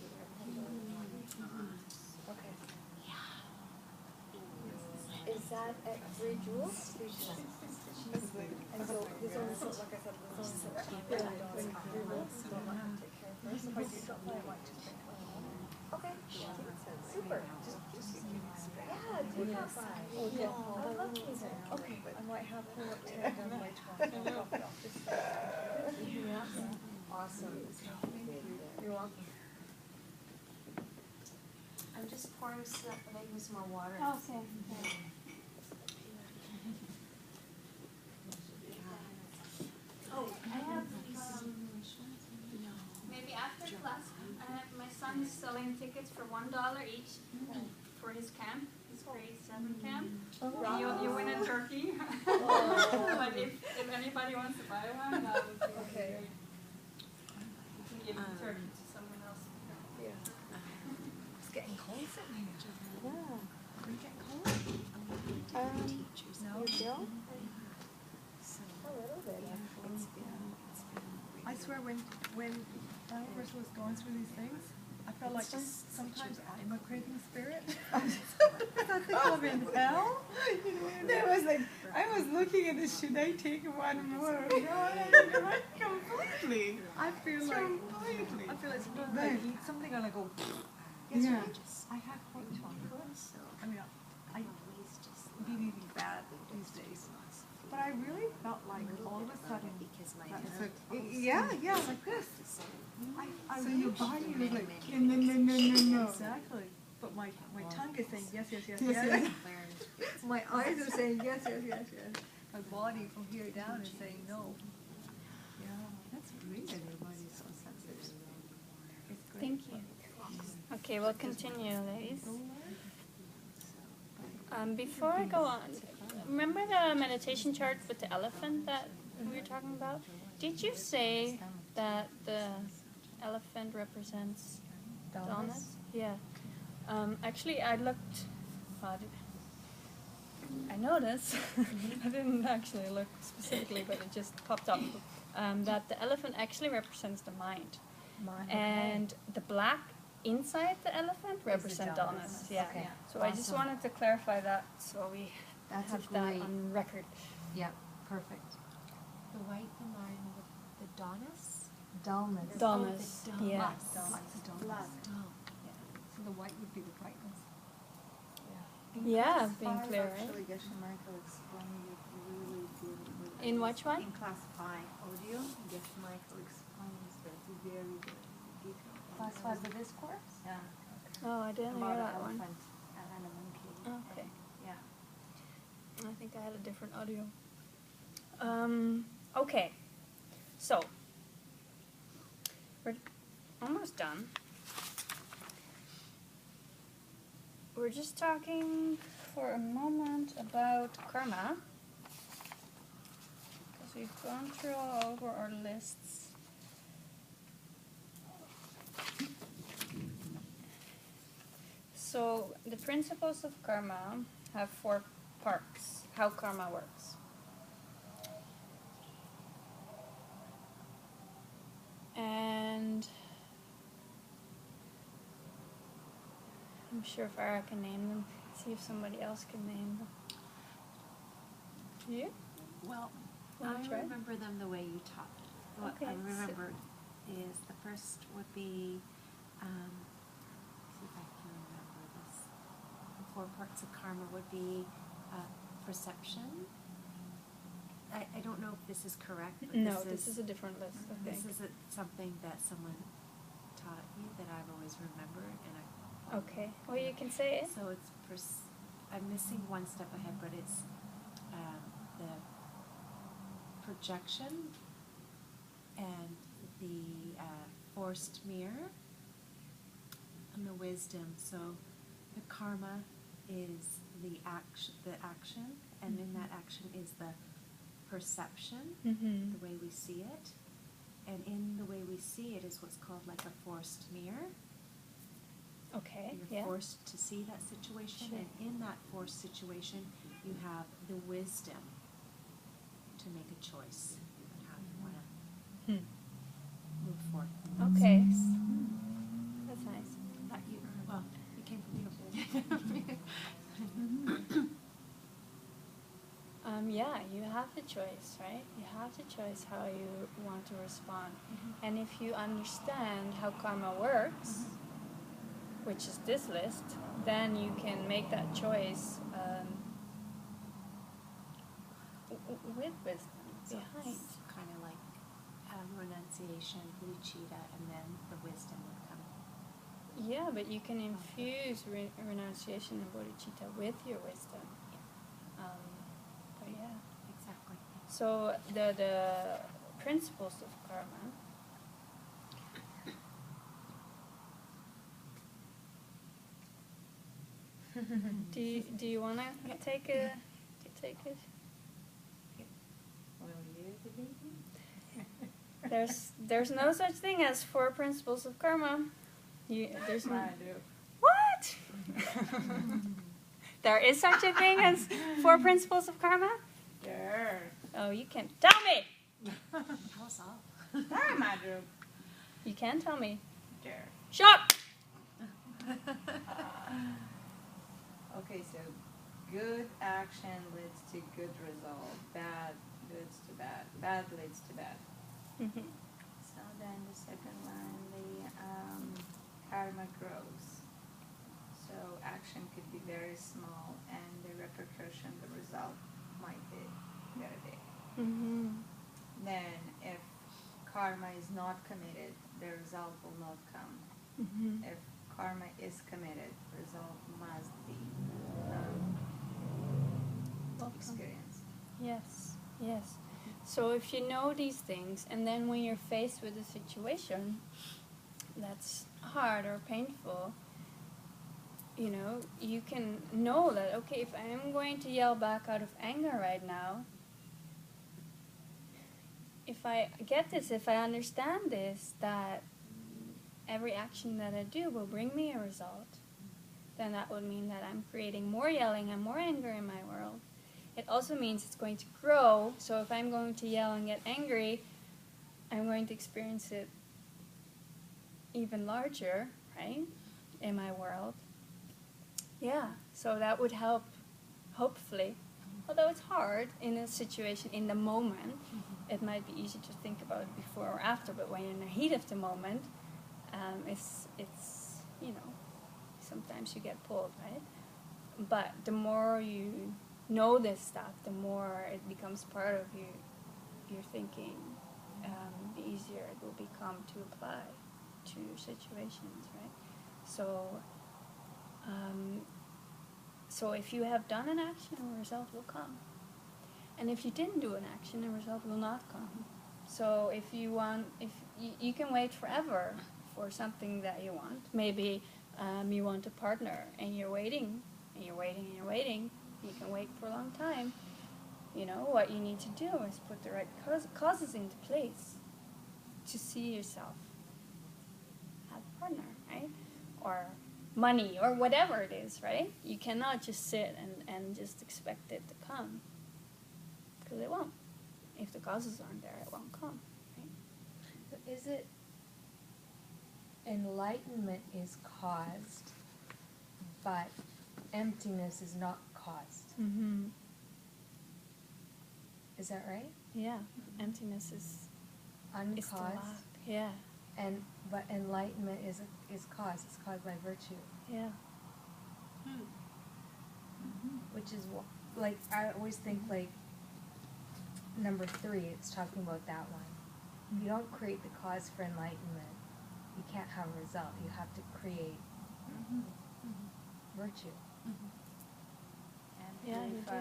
Okay. Is that at 3 Jewels? 3 Jewels. And so this only so like I said, this only so time that I don't have to take care of first. If I do something, I might just bring her home. Okay. Super. Just yeah, take out by. Okay. I love music. Okay. I might have her up to and then later on. I'll drop it off this Thursday. Yeah. Awesome. You're welcome. I'm just pouring so that I use more water. Okay. Oh, I have, maybe after class, I have, my son is selling tickets for $1 each for his camp, his grade 7 camp. You win a turkey. But if anybody wants to buy one, that would be Okay. great. You can give the turkey to someone else. Yeah. It's getting cold sitting here. Yeah. Are you getting cold? No. You feel? A little bit, actually. I swear when I first was going through these things, I felt like sometimes I'm a craving spirit. I think I'm in hell. There was like, I was looking at this, should I take one more? Completely. I feel like sometimes I eat something and I go, yeah. I have hot chocolate. I mean, I eat bad these days. But I really felt like all of a sudden, like this. So your body is like, no. Exactly. But my tongue is saying yes. My eyes are saying yes. My body from here down is saying no. Yeah, that's great that your body is so sensitive. It's great. Thank you. Okay, we'll continue, ladies. Before I go on, remember the meditation chart with the elephant that we were talking about? Did you say that the elephant represents dullness? Yeah. Actually, I looked. I noticed. I didn't actually look specifically, but it just popped up. That the elephant actually represents the mind, and the black inside the elephant represents dullness. Yeah. Okay. So I just wanted to clarify that, so we That's have a that great. on record. Yep, perfect. The white, the mind, the dullness. Dullness. Dullness. Oh, the Yeah. Dull. So the white would be the brightness. Yeah, being clear, right? Actually, Geshe Michael explained it really beautifully. In which one? In class 5 audio, Geshe Michael explains that very, very detailed. Class 5 of this course? Yeah. Oh, I didn't About hear an that one. elephant and a monkey. Okay. Yeah. I think I had a different audio. Okay. So, we're almost done. We're just talking for a moment about karma. Because we've gone through all over our lists. So, the principles of karma have 4 parts, how karma works. And I'm sure Farah can name them. See if somebody else can name them. You? Well, Wanna I try? remember them the way you taught them. What Okay, I so- remembered is the first would be, see if I can remember this. core parts of karma would be perception. I don't know if this is correct, but No, this is a different list, I this think. is something that someone taught me that I've always remembered, and Okay, well, you can say it. so it's I'm missing one step ahead, but it's the projection and the forced mirror and the wisdom. So the karma is the action, and in that action is the perception, Mm-hmm. the way we see it, and in the way we see it is what's called like a forced mirror. Okay, You're yeah. forced to see that situation, Sure. and in that forced situation, you have the wisdom to make a choice on how you want to Hmm. move forward. in that Okay. space. That's nice. That you came from you. Yeah, you have the choice, right? You have the choice how you want to respond. And if you understand how karma works, which is this list, then you can make that choice with wisdom So behind. it's kind of like renunciation, bodhicitta, and then the wisdom would come. Yeah, but you can infuse renunciation and bodhicitta with your wisdom. But yeah. Exactly. So the principles of karma. Do you wanna take it? There's no such thing as 4 principles of karma. There's no. What? There is such a thing as 4 principles of karma? There. Oh, you can't tell me. Tell us all. You can tell me. There. Shut. Okay, so good action leads to good result. Bad leads to bad. Bad leads to bad. Mhm. So then the second one, the karma grows. So action could be very small, and the repercussion, the result might be very big. Mhm. Then if karma is not committed, the result will not come. Mhm. If karma is committed, result must be experienced. Yes, yes. So if you know these things, and then when you're faced with a situation that's hard or painful, you can know that, okay, if I am going to yell back out of anger right now, if I get this, if I understand this, that every action that I do will bring me a result, then that would mean that I'm creating more yelling and more anger in my world. It also means it's going to grow, so if I'm going to yell and get angry, I'm going to experience it even larger, right, in my world. Yeah, so that would help, hopefully. Although it's hard in a situation, in the moment, it might be easy to think about it before or after, but when you're in the heat of the moment, it's sometimes you get pulled, right? But the more you know this stuff, the more it becomes part of your thinking, the easier it will become to apply to situations, right? So if you have done an action, a result will come. And if you didn't do an action, a result will not come. So if you can wait forever for something that you want. Maybe you want a partner, and you're waiting, and you're waiting, and you're waiting. You can wait for a long time. What you need to do is put the right causes into place to see yourself have a partner, right? Or money, or whatever it is, right? You cannot just sit and just expect it to come, because it won't. If the causes aren't there, it won't come, right? So is it enlightenment is caused, but emptiness is not caused? Mm-hmm. Is that right? Yeah, emptiness is the Uncaused, lack. Yeah, but enlightenment is caused. It's caused by virtue. yeah. which is like, I always think like number 3, it's talking about that one. If you don't create the cause for enlightenment, you can't have a result. You have to create virtue. Yeah, you do.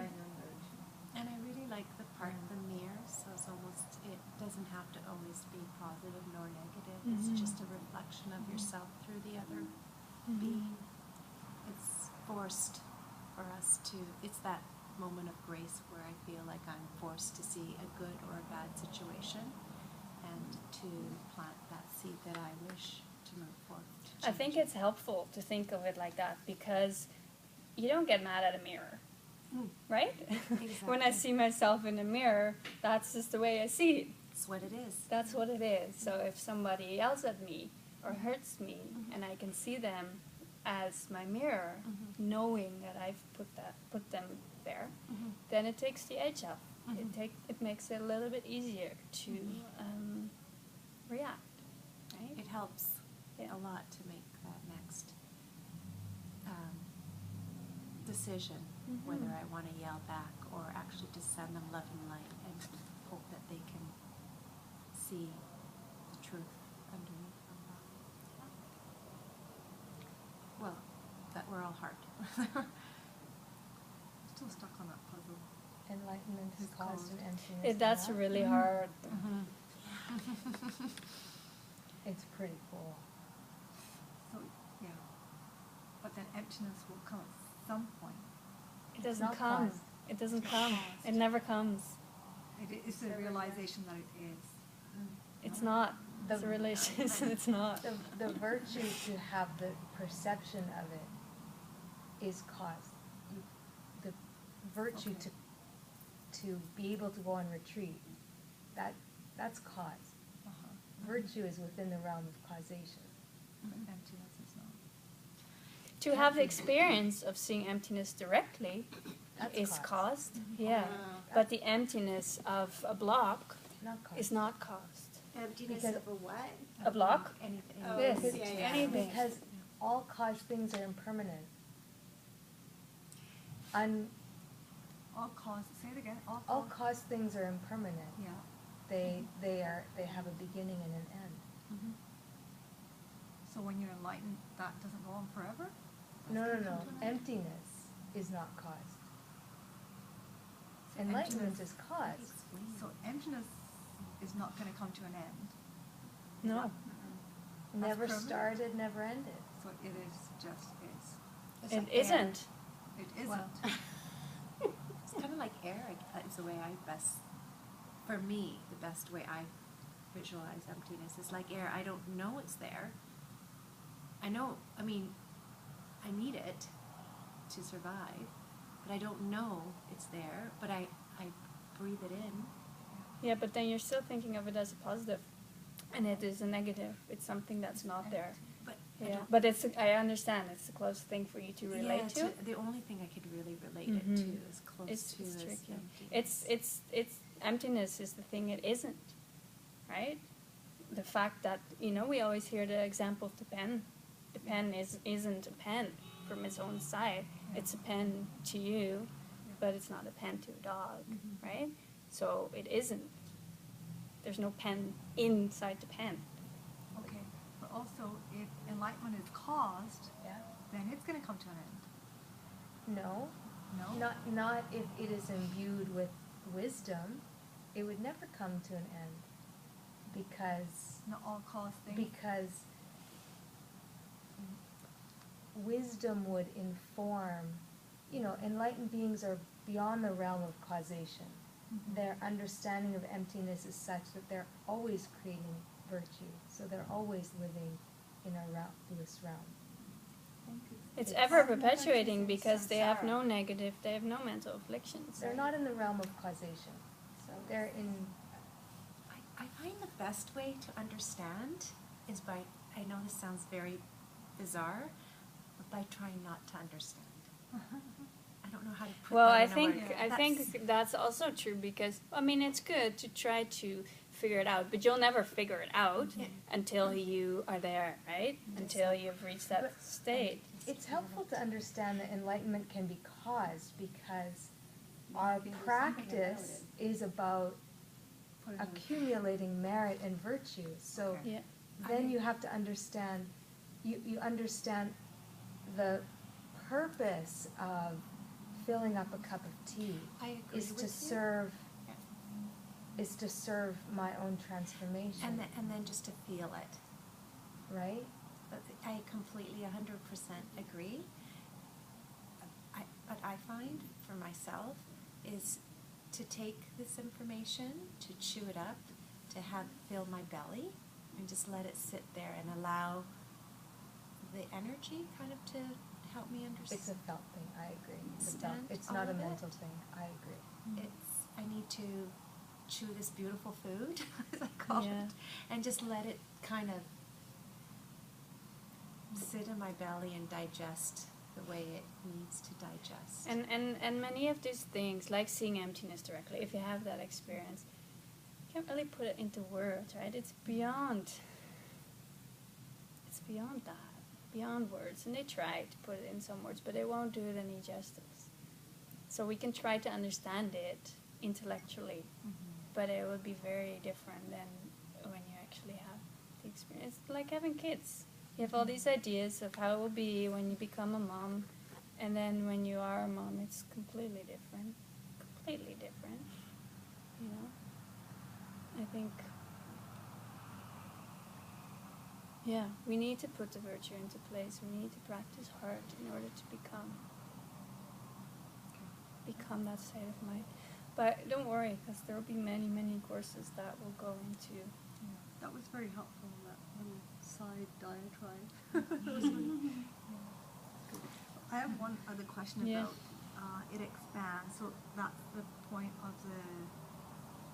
And I really like the part of the mirror, so it's almost, it doesn't have to always be positive nor negative. It's just a reflection of yourself through the other being. It's forced for us to, it's that moment of grace where I feel like I'm forced to see a good or a bad situation and to plant that seed that I wish to move forward. I think it's helpful to think of it like that because you don't get mad at a mirror, right? When I see myself in the mirror, that's just the way I see it. It's what it is. That's what it is. So if somebody yells at me or hurts me and I can see them as my mirror, knowing that I've put them there, then it takes the edge off. It makes it a little bit easier to react. Right? It helps Yeah. a lot to make that next decision, whether I want to yell back or actually just send them love and light and hope that they can see the truth underneath all that. Well, that we're all hard. Still stuck on that puzzle. Enlightenment is It's caused in caused. emptiness. That's and really hard. It's pretty cool. So, yeah. But then emptiness will come at some point. It doesn't not come. caused. It doesn't It's come. caused. It never comes. It's the realization that it is. It's not. It's a The- relation. It's not. The virtue to have the perception of it is caused. The virtue Okay. to be able to go on retreat, that's cause. Virtue is within the realm of causation. But emptiness is not. To have the experience of seeing emptiness directly That's is caused. caused. Yeah. But the emptiness of a block Not caused. is not caused. Emptiness Because- of a what? A block? Anything. Oh, This. yeah, yeah. Anything. Because all caused things are impermanent. All cause, say it again, all All cause. caused things are impermanent. Yeah. They have a beginning and an end. So when you're enlightened, that doesn't go on forever? No. That's gonna come to an end? Emptiness is not caused. So Enlightenment emptiness- is caused. So emptiness is not gonna come to an end. No. Never permanent? started, never ended. So it is just is. It's It like air. isn't. It isn't. Well, it's kind of like air. Is the way I best, for me, the best way I visualize emptiness is like air. I don't know it's there. I know. I mean, I need it to survive, but I don't know it's there. But I breathe it in. Yeah, but then you're still thinking of it as a positive, and it is a negative. It's something that's not there. But I Yeah, don't- but I understand. It's a close thing for you to relate yeah, to. the only thing I could really relate it to Mhm. is close It's to this tricky. emptiness. It's emptiness is the thing it isn't, right? The fact that we always hear the example of the pen. The pen isn't a pen from its own side. It's a pen to you, but it's not a pen to a dog, right? So it isn't. There's no pen inside the pen. Okay, but also if enlightenment is caused, Yeah. then it's gonna come to an end. No. No? Not if it is imbued with wisdom. It would never come to an end. Because Not all cause things. wisdom would inform, enlightened beings are beyond the realm of causation. Their understanding of emptiness is such that they're always creating virtue, so they're always living in a bliss realm. It's ever perpetuating because they have no negative, they have no mental afflictions. They're not in the realm of causation, so they're in. I find the best way to understand is by, I know this sounds very bizarre, but by trying not to understand. I don't know how to put Well, that I in a think word. I think that's also true because it's good to try to figure it out, but you'll never figure it out Yeah. until you are there, right? Until you've reached that state. it's helpful to understand that enlightenment can be caused because our practice is about accumulating merit and virtue. So Yeah. then you have to understand, you understand the purpose of filling up a cup of tea I agree is with to you. serve Yeah. is to serve my own transformation. And then just to feel it. Right? But I completely 100% agree. What I find for myself is to take this information, to chew it up, to have fill my belly, and just let it sit there and allow the energy kind of to help me understand. It's a felt thing, I agree. It's all not a of mental it. thing, I agree. I need to chew this beautiful food, as I call Yeah. it, and just let it kind of sit in my belly and digest the way it needs to digest. And many of these things, like seeing emptiness directly, if you have that experience, you can't really put it into words, right? It's beyond that, beyond words. And they try to put it in some words, but they won't do it any justice. So we can try to understand it intellectually, but it would be very different than when you actually have the experience. It's like having kids. You have all these ideas of how it will be when you become a mom, and then when you are a mom, it's completely different. Completely different. You know? I think, yeah, we need to put the virtue into place. We need to practice hard in order to become that state of mind. But don't worry, because there will be many, many courses that will go into. That was very helpful, that little side diatribe. That was really good. I have one other question Yeah. about it expands. So that's the point of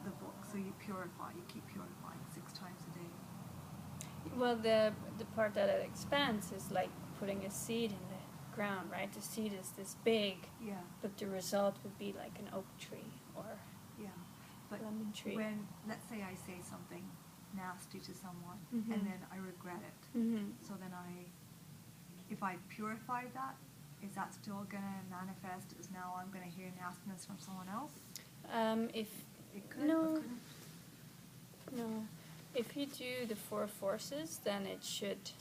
the book. So you purify, you keep purifying 6 times a day. Well, the part that it expands is like putting a seed in the ground, right? The seed is this big, Yeah, but the result would be like an oak tree or yeah. But lemon tree. when, let's say I say something nasty to someone Mhm. and then I regret it. Mm-hmm. So then if I purify that, is that still gonna manifest as now I'm gonna hear nastiness from someone else? If It could or no, couldn't? no, if you do the 4 forces, then you should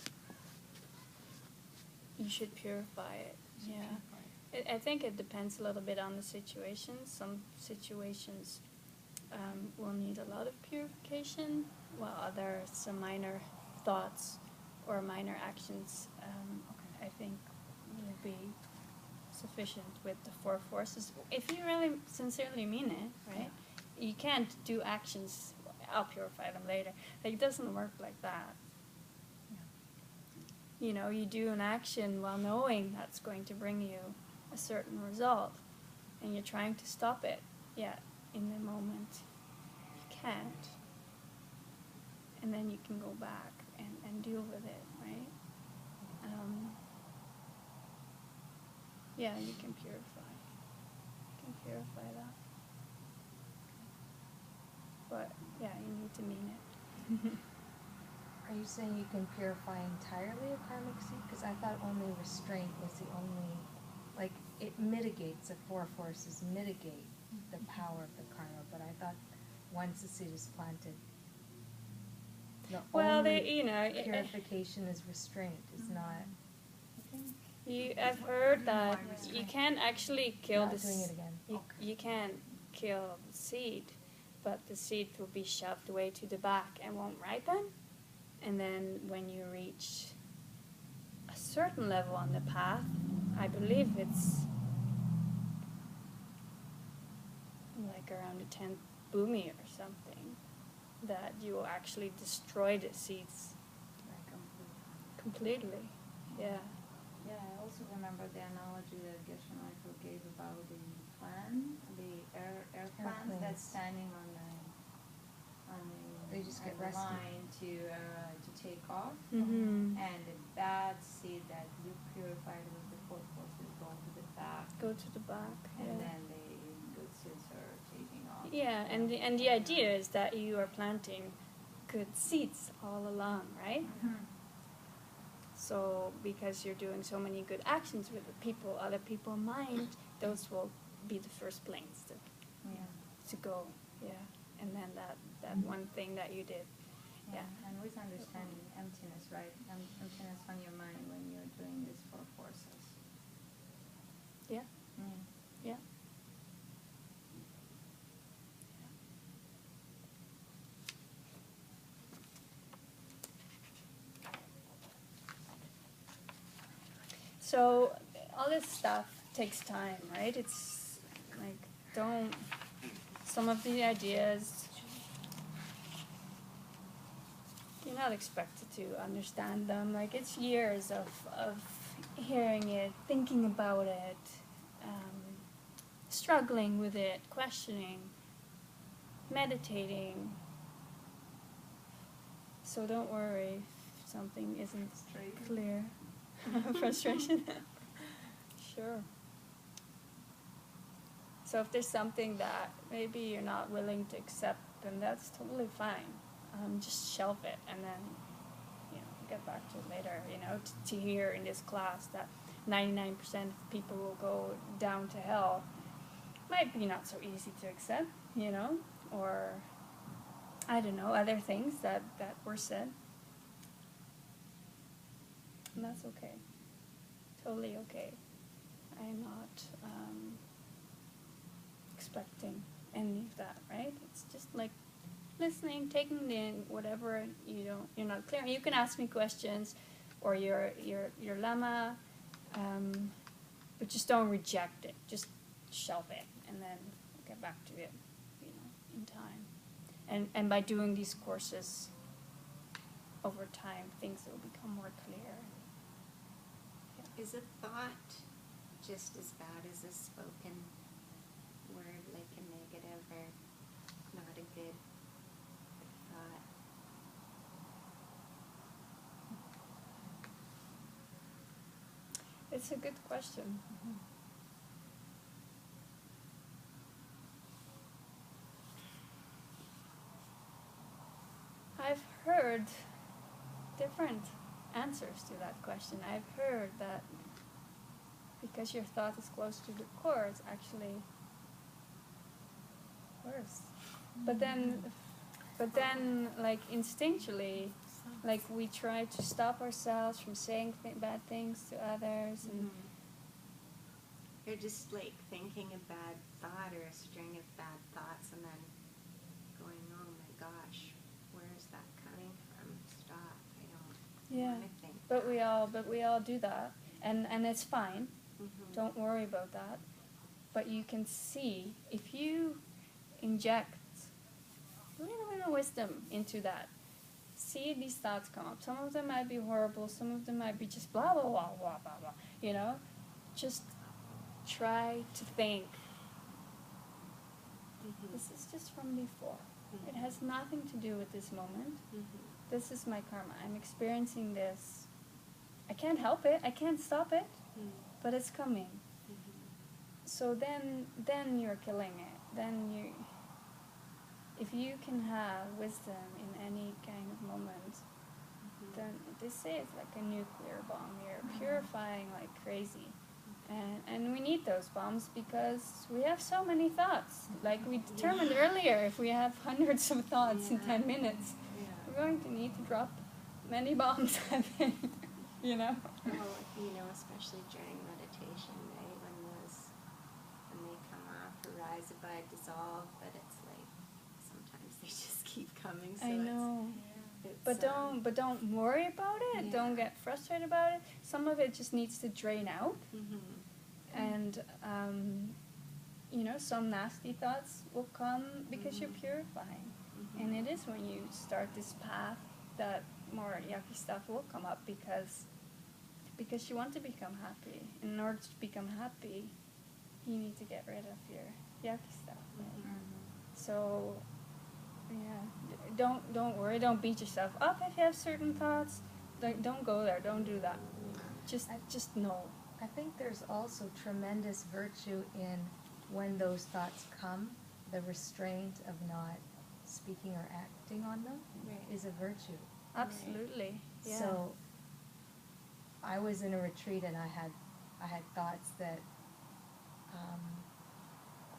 purify it. You should Yeah. purify it. I think it depends a little bit on the situation. Some situations will need a lot of purification, while others, some minor thoughts or minor actions, I think will be sufficient with the 4 forces. If you really sincerely mean it, right? You can't do actions, I'll purify them later. Like, it doesn't work like that. You know, you do an action while knowing that's going to bring you a certain result, and you're trying to stop it, yet in the moment you can't. And then you can go back and deal with it, right? Yeah, you can purify. You can purify that. But, yeah, you need to mean it. Are you saying you can purify entirely a karmic seed? Because I thought only restraint was the only, like, it mitigates, the 4 forces mitigate the power of the karma, but I thought once the seed is planted, the Well, only purification purification is restraint, is not I've heard that you can't actually kill not doing it again. You can't kill the seed, but the seed will be shoved way to the back and won't ripen. And then when you reach a certain level on the path, I believe it's like around the 10th bhumi or something, that you will actually destroy the seeds completely. Yeah. Yeah, I also remember the analogy that Geshe Michael gave about the air plans Airplanes. that's standing on They just get the rested. line to take off, Mm-hmm. and the bad seed that you purified with the 4 forces go to the back, Go to the back. and Yeah. then the good seeds are taking off. Yeah, and the idea is that you are planting good seeds all along, right? So because you're doing so many good actions with the people, other people mind, those will be the first planes to go. Yeah. And then that one thing that you did. Yeah. And with understanding emptiness, right? Emptiness on your mind when you're doing these 4 forces. Yeah. Yeah. So all this stuff takes time, right? It's like some of the ideas you're not expected to understand them. Like it's years of hearing it, thinking about it, struggling with it, questioning, meditating. So don't worry if something isn't clear. Frustration. Sure. So if there's something that maybe you're not willing to accept, then that's totally fine. Just shelve it and then, get back to it later. To hear in this class that 99% of people will go down to hell might be not so easy to accept, or I don't know, other things that were said. And that's okay. Totally okay. I am not expecting any of that, right? It's just like listening, taking in whatever you're not clear. You can ask me questions or your lemma, but just don't reject it. Just shelve it and then get back to it, in time. And by doing these courses over time, things will become more clear. Is a thought just as bad as a spoken word, like a negative or not a good thought? It's a good question. I've heard different answers to that question. I've heard that because your thought is close to the core, it's actually worse. But then, like instinctually, like we try to stop ourselves from saying bad things to others, and You're just like thinking a bad thought or a string of bad thoughts and then going, oh my gosh, where's that coming from? Stop, I don't want to think But that. we all do that, and it's fine. Mm-hmm. Don't worry about that. But you can see if you inject a little bit of wisdom into that. See these thoughts come up. Some of them might be horrible. Some of them might be just blah blah blah blah blah blah. Just try to think. Mm-hmm. This is just from before. It has nothing to do with this moment. This is my karma. I'm experiencing this. I can't help it. I can't stop it. But it's coming. So then you're killing it. Then if you can have wisdom in any kind of moment, then they say it's like a nuclear bomb. You're purifying like crazy. And we need those bombs because we have so many thoughts. Like we determined earlier, if we have hundreds of thoughts in 10 minutes, we're going to need to drop many bombs, I think. Well, especially during meditation, right? When they come off, arise, abide, dissolve, but it's like sometimes they just keep coming. So I know. It's, But don't worry about it. Yeah. Don't get frustrated about it. Some of it just needs to drain out. And some nasty thoughts will come because you're purifying. And it is when you start this path that more yucky stuff will come up because you want to become happy. In order to become happy, you need to get rid of your yucky stuff. Right? So, don't worry. Don't beat yourself up if you have certain thoughts. Don't go there. Don't do that. Just know. I think there's also tremendous virtue in when those thoughts come, the restraint of not speaking or acting on them is a virtue. Absolutely. Yeah. So I was in a retreat and I had thoughts that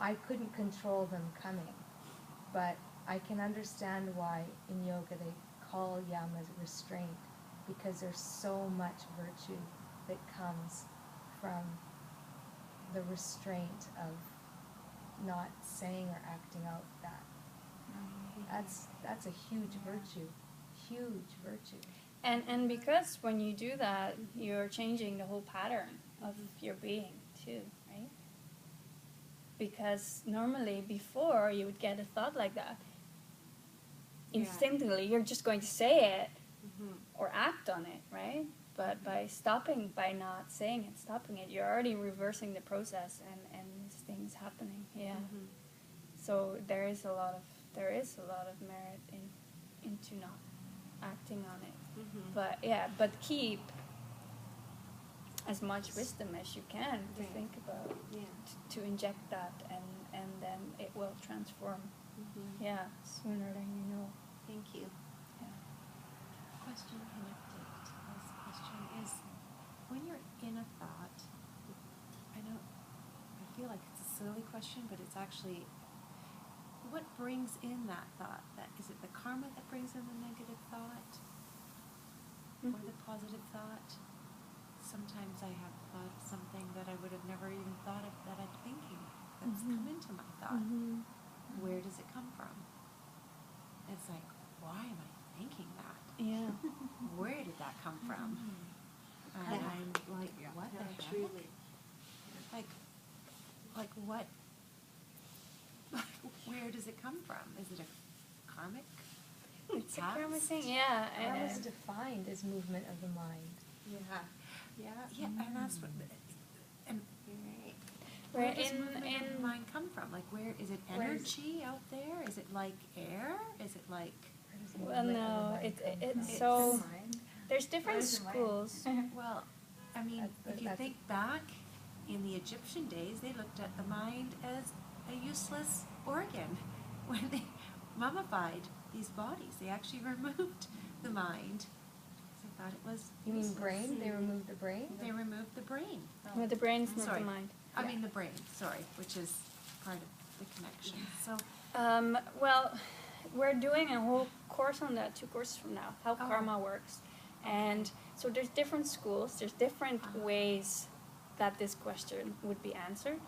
I couldn't control them coming, but I can understand why in yoga they call yamas restraint, because there's so much virtue that comes from the restraint of not saying or acting out that. That's a huge virtue, huge virtue. And because when you do that, you're changing the whole pattern of your being too, right? Because normally before you would get a thought like that, instinctively you're just going to say it or act on it, right? But by not saying it, stopping it, you're already reversing the process and this thing's happening. Yeah. So there is a lot of merit into not acting on it. But keep as much wisdom as you can to think about, to inject that, and then it will transform. Yeah, sooner than you know. Thank you. Yeah. Question connected to this question is, when you're in a thought, I feel like it's a silly question, but it's actually, what brings in that thought? Is it the karma that brings in the negative thought? Or the positive thought? Sometimes I have thought of something that I would have never even thought of that I'm thinking, that's come into my thought. Where does it come from? It's like, why am I thinking that? Yeah. Where did that come from? And I'm like, what the heck? Truly. Like what? Where does it come from? Is it a karmic? It's a karma thing, yeah. Karma is defined as movement of the mind. Yeah, and that's what. And Where where does movement of in the mind come from? Like, where is it? Energy out there? Is it like air? Is it like? well, no, it's so there's different schools. Well, I mean, if you think back, in the Egyptian days, they looked at the mind as a useless organ. When they mummified these bodies, they actually removed the mind. They thought it was You mean useless. brain? They removed the brain? They removed the brain. Well, the brain's not Sorry. the mind. I mean the brain, sorry, which is part of the connection. So, Well, we're doing a whole course on that, 2 courses from now, how karma works. And so there's different schools, there's different ways that this question would be answered.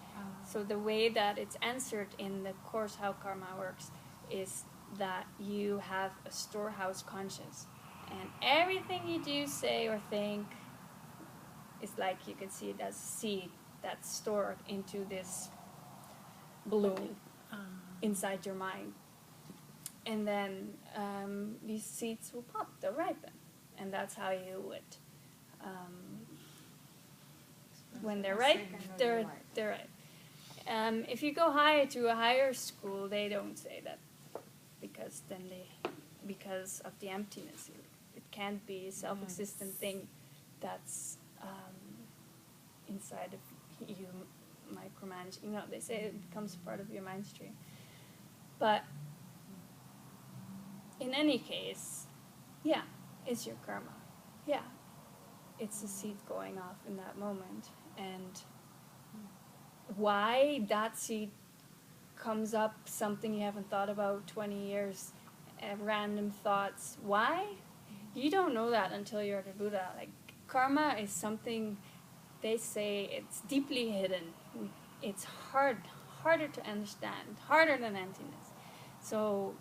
So the way that it's answered in the course How Karma Works is that you have a storehouse conscious. And everything you do, say, or think is like you can see it as seed that's stored into this balloon inside your mind. And then these seeds will pop, they'll ripen. And that's how you would, when they're ripe, they're ripe. If you go higher to a higher school, they don't say that, because of the emptiness. It can't be a self-existent thing that's inside of you, micromanaging. They say it becomes part of your mind stream. But in any case, yeah, it's your karma. Yeah, it's a seed going off in that moment. And why that seed comes up, something you haven't thought about 20 years, random thoughts. Why? You don't know that until you're the Buddha. Like, karma is something, they say it's deeply hidden. It's harder to understand, harder than emptiness. So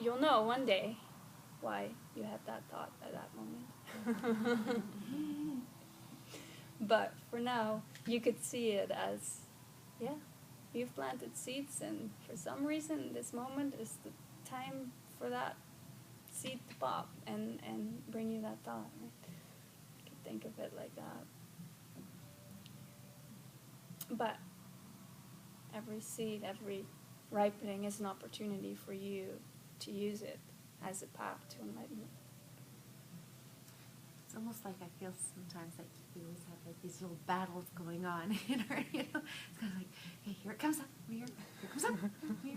you'll know one day why you had that thought at that moment. But for now, you could see it as, yeah, you've planted seeds, and for some reason, this moment is the time for that seed to pop and bring you that thought. Right? You could think of it like that. But every seed, every ripening is an opportunity for you to use it as a path to enlightenment. it's almost like I feel sometimes like we always have like these little battles going on in our, it's kind of like, hey, here it comes up, here comes up, here,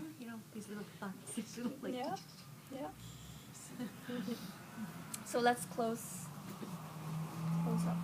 these little thoughts, Yeah. So let's close close up.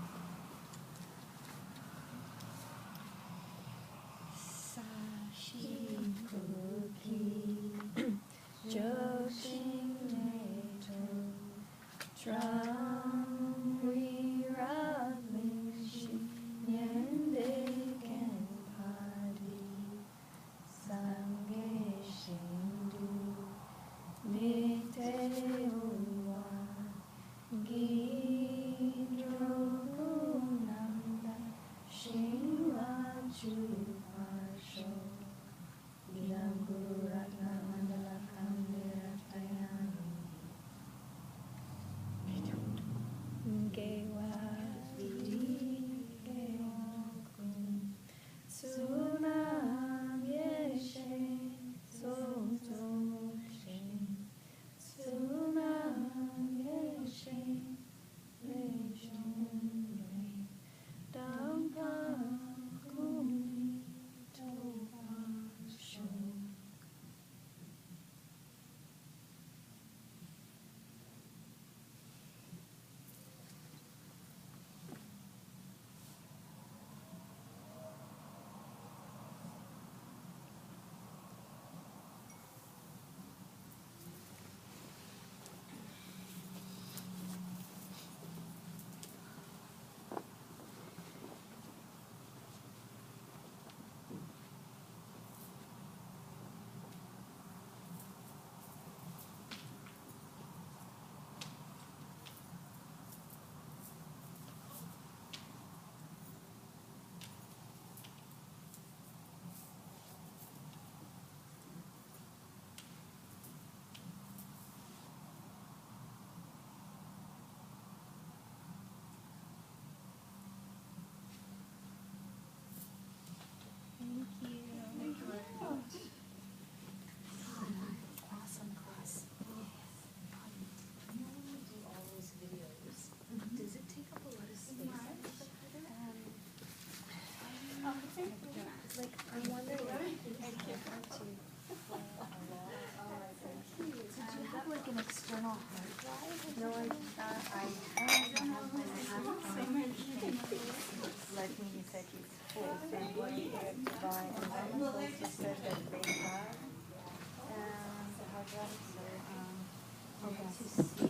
Awesome class. You know when you do all those videos, does it take up a lot of space? Like, I'm wondering if it's different to plan a lot. So do you have like an external hard drive? No, I don't have my like when he said he's full, so what he had to buy, and then he said that they have the hard drive, so to see